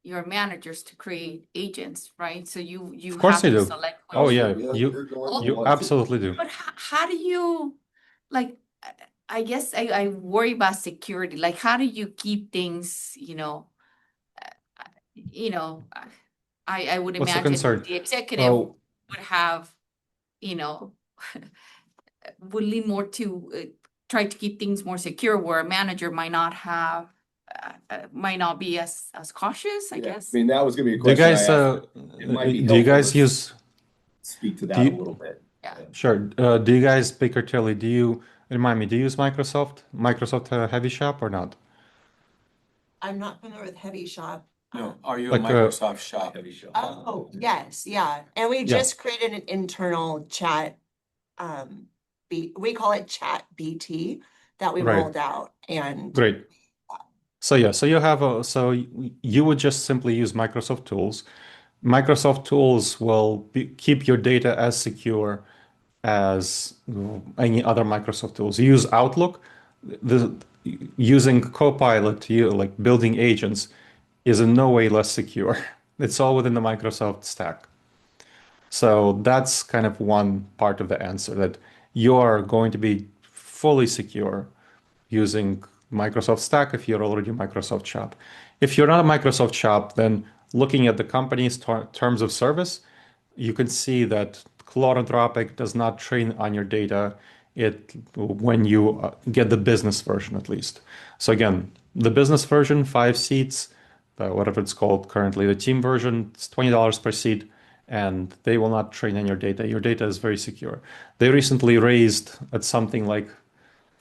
your managers to create agents, right? So you Of course have I to do. select Oh which. yeah, You're going to you want to. absolutely do. But how do you, like, I guess I worry about security. Like, how do you keep things, you know, I would What's the imagine concern? the executive Oh, would have, you know, would lean more to try to keep things more secure, where a manager might not have, might not be as cautious, I Yeah, guess. I mean, that was gonna be a do you question I guys asked. It might be do you helpful guys to use speak to do that a you little bit. Yeah. sure do you guys, Baker Tilly, do you remind me, do you use Microsoft Heavy Shop or not? I'm not familiar with Heavy Shop. No, are you a Like Microsoft shop? Heavy shop. Oh, yes, yeah. And we Yeah. just created an internal chat. We call it Chat BT that we Right. rolled out, and Great. So yeah, so you have a so you would just simply use Microsoft Tools. Microsoft Tools will keep your data as secure as any other Microsoft tools. You use Outlook. The using Copilot, you like building agents, is in no way less secure. It's all within the Microsoft stack. So that's kind of one part of the answer, that you're going to be fully secure using Microsoft Stack if you're already a Microsoft shop. If you're not a Microsoft shop, then looking at the company's terms of service, you can see that Claude Anthropic does not train on your data when you get the business version, at least. So again, the business version, 5 seats, whatever it's called currently, the team version, it's $20 per seat, and they will not train on your data. Your data is very secure. They recently raised at something like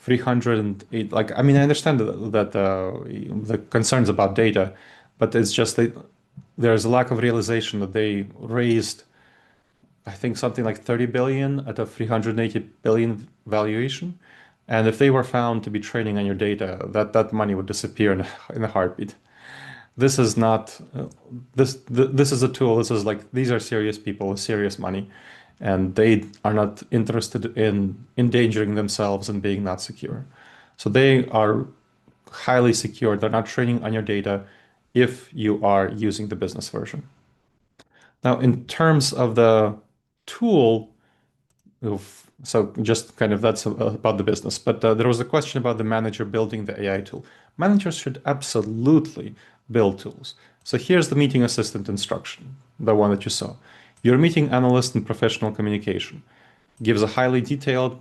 308. Like, I mean, I understand that the concerns about data, but it's just that there's a lack of realization that they raised, I think, something like 30 billion at a 380 billion valuation. And if they were found to be trading on your data, that money would disappear in a heartbeat. This is not this is a tool. This is like, these are serious people with serious money, and they are not interested in endangering themselves and being not secure. So they are highly secure. They're not training on your data if you are using the business version. Now, in terms of the tool, so just kind of that's about the business. But there was a question about the manager building the AI tool. Managers should absolutely build tools. So here's the meeting assistant instruction, the one that you saw. Your meeting analyst in professional communication gives a highly detailed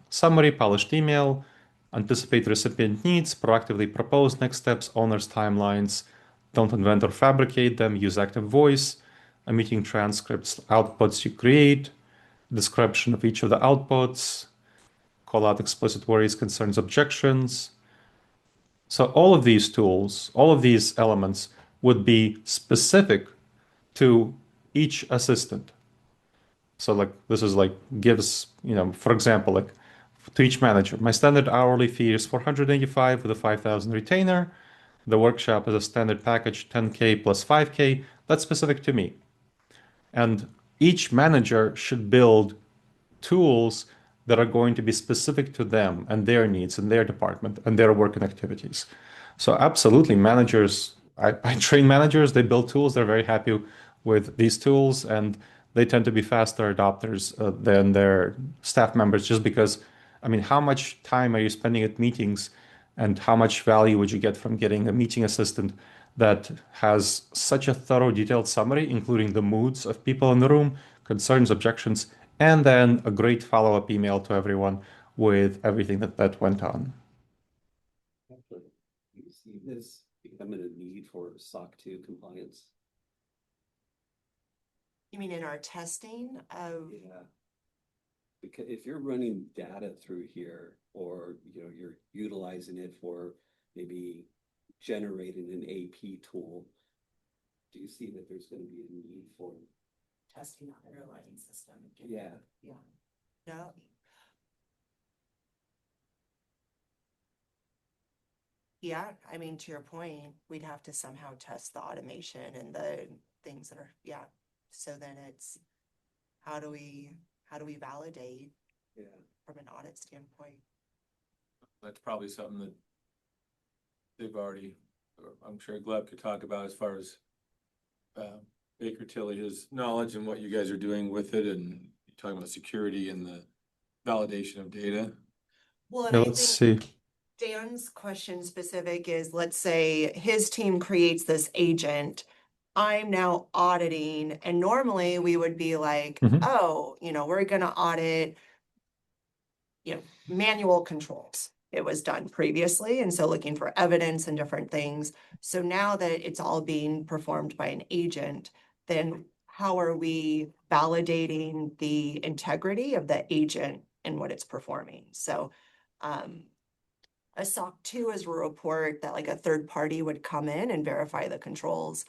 summary, polished email, anticipate recipient needs, proactively propose next steps, owner's timelines, don't invent or fabricate them, use active voice, a meeting transcripts, outputs you create, description of each of the outputs, call out explicit worries, concerns, objections. So all of these tools, all of these elements would be specific to each assistant. So like this is like gives, for example, like to each manager, my standard hourly fee is 485 with a 5,000 retainer. The workshop is a standard package, 10K plus 5K. That's specific to me. And each manager should build tools that are going to be specific to them and their needs and their department and their work and activities. So absolutely, managers, I train managers, they build tools, they're very happy with these tools, and they tend to be faster adopters than their staff members, just because, I mean, how much time are you spending at meetings, and how much value would you get from getting a meeting assistant that has such a thorough, detailed summary, including the moods of people in the room, concerns, objections, and then a great follow-up email to everyone with everything that went on. Do you see this becoming a need for SOC 2 compliance? you mean in our testing of, Yeah. Because if you're running data through here, or you're utilizing it for maybe generating an AP tool, do you see that there's going to be a need for? testing on the airline system? Yeah. No. Yeah, I mean, to your point, we'd have to somehow test the automation and the things that are, yeah. So then it's, how do we, how do we validate Yeah. from an audit standpoint? That's probably something that they've already, or I'm sure Gleb could talk about as far as Baker Tilly, his knowledge and what you guys are doing with it, and talking about security and the validation of data. Well, and Yeah, I let's think see. Dan's question specific is, let's say his team creates this agent. I'm now auditing, and normally we would be like, Mhm. oh, we're gonna audit, manual controls. It was done previously, and so looking for evidence and different things. So now that it's all being performed by an agent, then how are we validating the integrity of the agent and what it's performing? So, a SOC 2 is a report that like a third party would come in and verify the controls.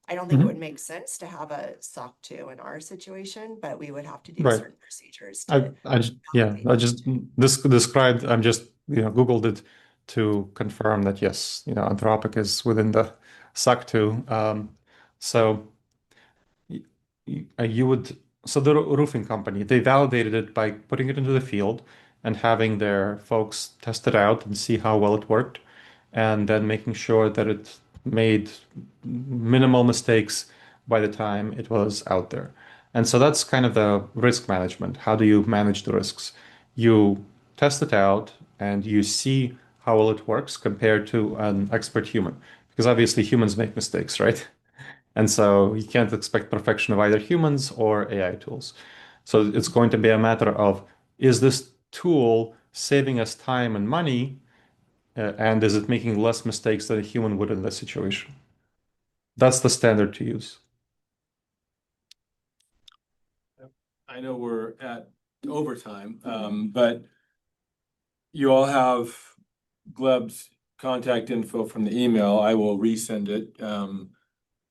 I don't think it would Mhm. make sense to have a SOC 2 in our situation, but we would have to do Right. certain procedures I, to I just, yeah, validate I those just two. described, I'm just, Googled it to confirm that yes, Anthropic is within the SOC 2. So you would, so the roofing company, they validated it by putting it into the field and having their folks test it out and see how well it worked, and then making sure that it made minimal mistakes by the time it was out there. And so that's kind of the risk management. How do you manage the risks? You test it out and you see how well it works compared to an expert human. Because obviously humans make mistakes, right? And so you can't expect perfection of either humans or AI tools. So it's going to be a matter of, is this tool saving us time and money, and is it making less mistakes than a human would in this situation? That's the standard to use. I know we're at overtime, but you all have Gleb's contact info from the email. I will resend it. Oh,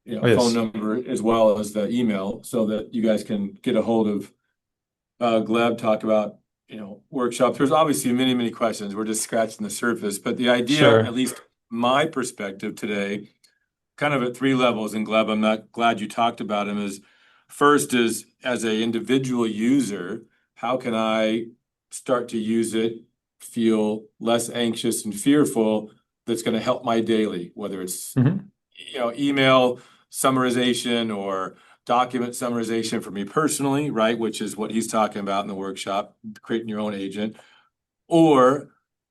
Phone yes. number as well as the email so that you guys can get a hold of Gleb, talk about, workshops. There's obviously many, many questions. We're just scratching the surface, but the idea, at Sure. least my perspective today, kind of at three levels, and Gleb, I'm not glad you talked about him, is first is as a individual user, how can I start to use it, feel less anxious and fearful that's going to help my daily, whether it's, Hmm. email summarization or document summarization for me personally, right? Which is what he's talking about in the workshop, creating your own agent, or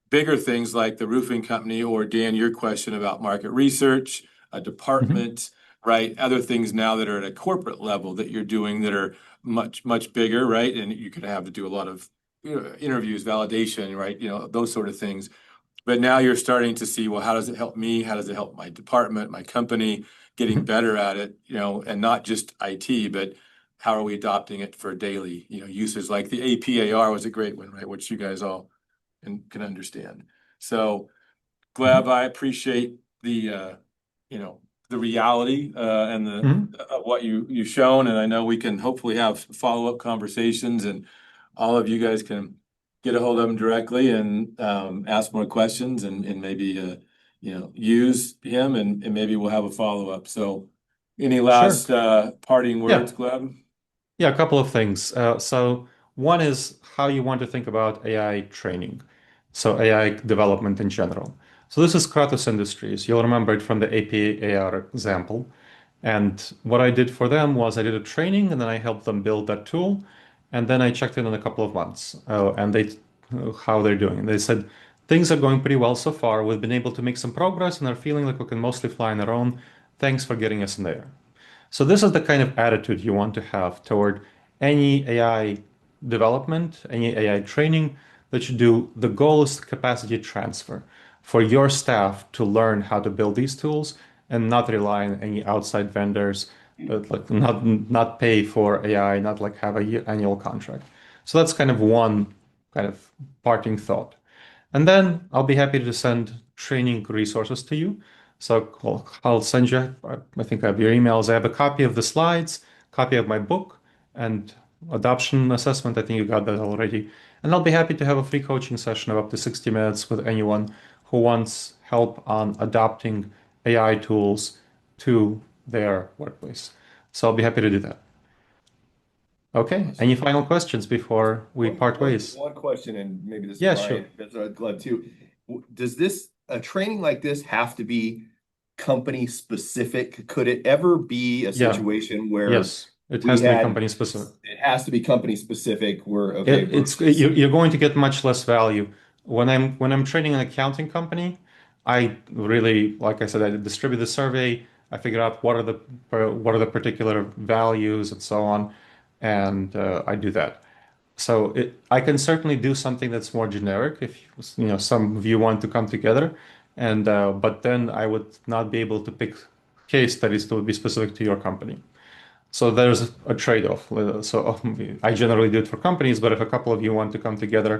bigger things like the roofing company, or Dan, your question about market research, a Hmm. department, right? Other things now that are at a corporate level that you're doing that are much, much bigger, right? And you could have to do a lot of interviews, validation, right? Those sort of things. But now you're starting to see, well, how does it help me? How does it help my department, my company, getting Hmm. better at it, and not just IT, but how are we adopting it for daily, uses like the APAR was a great one, right? Which you guys all can understand. So Gleb, Hmm. I appreciate you know, the reality and the Hmm. what you've shown, and I know we can hopefully have follow-up conversations, and all of you guys can get a hold of him directly and ask more questions, and maybe use him, and maybe we'll have a follow-up. So, any Sure. last parting words, Yeah. Gleb? Yeah, a couple of things. So one is how you want to think about AI training. So AI development in general. So this is Kratos Industries. You'll remember it from the APAR example. And what I did for them was I did a training and then I helped them build that tool. And then I checked in a couple of months and how they're doing. And they said, things are going pretty well so far. We've been able to make some progress and are feeling like we can mostly fly on our own. Thanks for getting us in there. So this is the kind of attitude you want to have toward any AI development, any AI training that you do. The goal is capacity transfer for your staff to learn how to build these tools and not rely on any outside vendors, like not pay for AI, not like have a annual contract. So that's kind of one kind of parting thought. And then I'll be happy to send training resources to you. So I'll send you, I think I have your emails. I have a copy of the slides, copy of my book, and adoption assessment. I think you got that already. And I'll be happy to have a free coaching session of up to 60 minutes with anyone who wants help help on adopting AI tools to their workplace. So I'll be happy to do that. Okay, any final questions before we part ways? One question, and maybe this is Yeah, Brian, sure. but I'd love to. Does a training like this have to be company specific? Could it ever be a Yeah, situation where yes, it we has to be had, company specific. it has to be company specific where, okay, It's versus. you're going to get much less value when I'm training an accounting company. I really, like I said, I distribute the survey. I figure out what are the particular values and so on, and I do that. So I can certainly do something that's more generic if some of you want to come together, and but then I would not be able to pick case studies that would be specific to your company. So there's a trade-off. So I generally do it for companies, but if a couple of you want to come together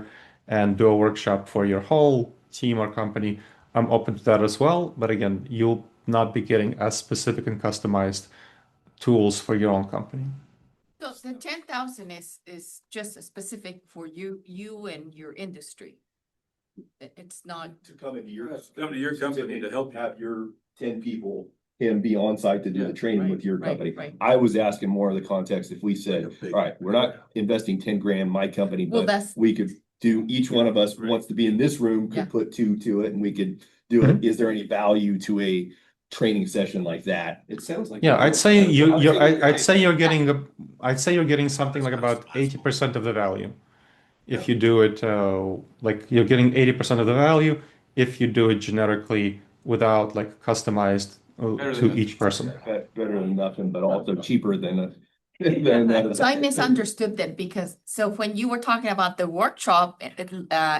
and do a workshop for your whole team or company, I'm open to that as well. But again, you'll not be getting as specific and customized tools for your own company. So the 10,000 is just specific for you and your industry. It's not, To come into your. Come to your company to help you. Have your 10 people, him be on site to do the training with your right, company. right. I was asking more of the context if we said, all right, we're not investing 10 grand in my company, Well, but that's- we could do, each one of us wants to be in this room, Yeah. could put two to it and we could do it. Is there any value to a training session like that? It sounds like. Yeah, I'd say I'd say you're getting something like That's about 80% of the value. If you do it like you're getting 80% of the value if you do it generically without like customized Better to than each person. Better than nothing, but also cheaper than a. So I misunderstood that because, so when you were talking about the workshop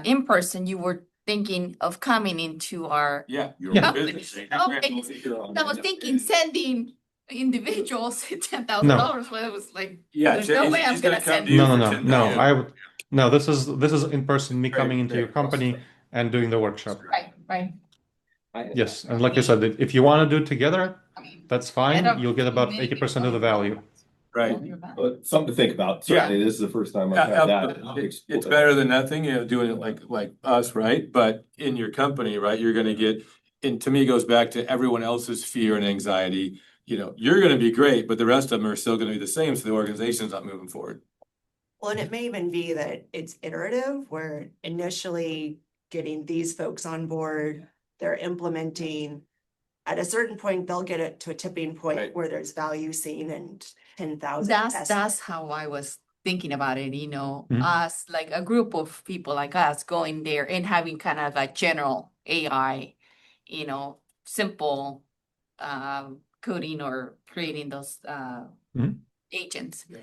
in person, you were thinking of coming into our. Yeah. Yeah. company. Okay, I was thinking sending individuals $10,000, but it was like, Yeah, there's no way I'm he's gonna gonna come send. to you No, for no, no, no. 10,000. I would no. This is in person. Me coming into your company and doing the workshop. Right. Yes, and like I said, if you want to do it together, that's fine. Better- You'll get about 80% of the value. Right. But something to think about. Yeah. Certainly, this is the first time I've Yeah, had that. it's better than nothing, doing it like us, right? But in your company, right, you're gonna get, and to me, it goes back to everyone else's fear and anxiety. You're gonna be great, but the rest of them are still gonna be the same, so the organization's not moving forward. Well, and it may even be that it's iterative, where initially getting these folks on board, they're implementing. At a certain point, they'll get it to a tipping point Right. where there's value seen and 10,000. That's how I was thinking about it, Mhm. us, like a group of people like us going there and having kind of a general AI, simple coding or creating those Mhm. agents. Yeah.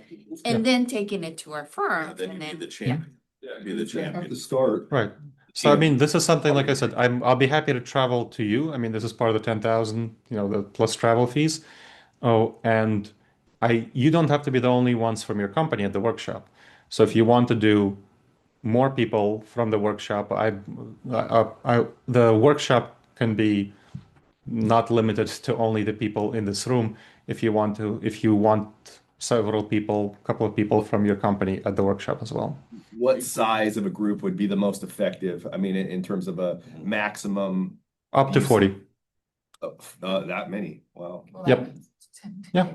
And then taking it to our firm Then you and be then, the yeah. champion. Be the Have to champion. start. Right. So I mean, this is something like I said, I'll be happy to travel to you. I mean, this is part of the 10,000, the plus travel fees. Oh, and you don't have to be the only ones from your company at the workshop. So if you want to do more people from the workshop, the workshop can be not limited to only the people in this room. If you want several people, a couple of people from your company at the workshop as well. What size of a group would be the most effective? I mean, in terms of a maximum. Up to 40. That many. Wow. Well, Yep. that means- Yeah.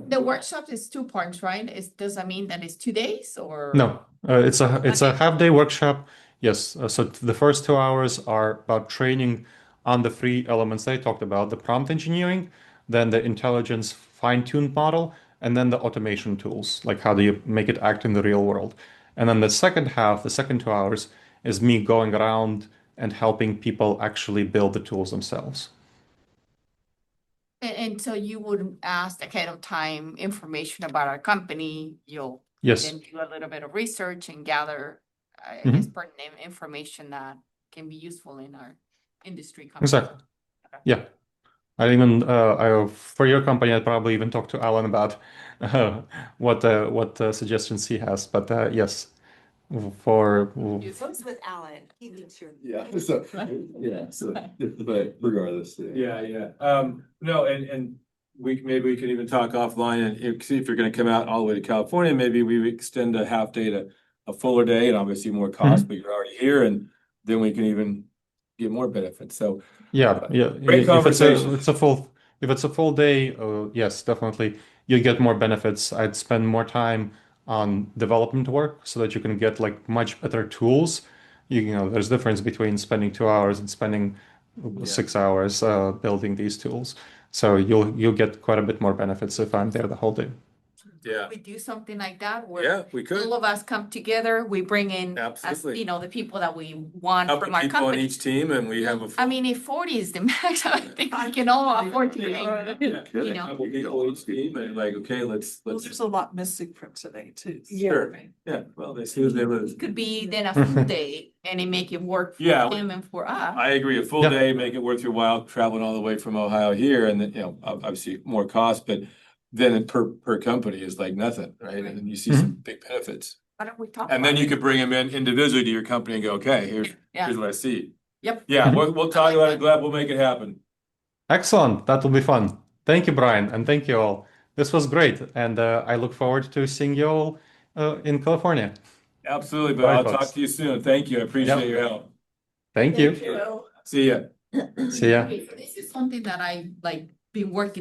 The workshop is 2 parts, right? Does that mean that it's 2 days or? No, it's a half-day workshop. Yes, so the first 2 hours are about training on the 3 elements I talked about: the prompt engineering, then the intelligence fine-tuned model, and then the automation tools, like how do you make it act in the real world. And then the second half, the second 2 hours, is me going around and helping people actually build the tools themselves. And so you would ask ahead of time information about our company, you'll Yes. then do a little bit of research and gather, I Mhm. guess, pertinent information that can be useful in our industry. company. Exactly. Yeah. For your company, I'd probably even talk to Alan about what suggestions he has. But yes, for Folks with Alan, he thinks you're. Yeah, but regardless. Yeah. No, and maybe we could even talk offline and see if you're gonna come out all the way to California, maybe we extend a half day to a fuller day and obviously more cost, but you're already here and then we can even get more benefits. So Yeah, yeah. Great If conversation. if it's a full day, yes, definitely you get more benefits. I'd spend more time on development work so that you can get like much better tools. You know, there's difference between spending 2 hours and spending 6 hours building these tools. So you'll get quite a bit more benefits if I'm there the whole day. yeah, We do something like that where yeah, we could. all of us come together, we bring in, as, Absolutely. you know, the people that we want Couple from our people on company. each team and we have a. I mean, if 40 is the max, I think we can all afford to pay, you know. Couple people on each team and like, okay, let's. Well, there's a lot missing from today too. Sure, yeah, well, they see what they lose. It could be then a full day and it make it work for Yeah. him and for us. I agree, a full Yeah. day, make it worth your while, traveling all the way from Ohio here, and then, you know, obviously more cost, but then per company is like nothing, right? And then you see some big benefits. Why don't we talk And then about you it? could bring them in individually to your company and go, okay, Yeah. here's what I see. Yep. Yeah, we'll talk like about that. it, glad we'll make it happen. Excellent. That will be fun. Thank you, Brian, and thank you all. This was great, and I look forward to seeing you all in California. Absolutely, but Bye, I'll folks. talk to you soon. Thank you, I appreciate your help. Thank you. See ya. See ya. Okay, so this is something that I like been working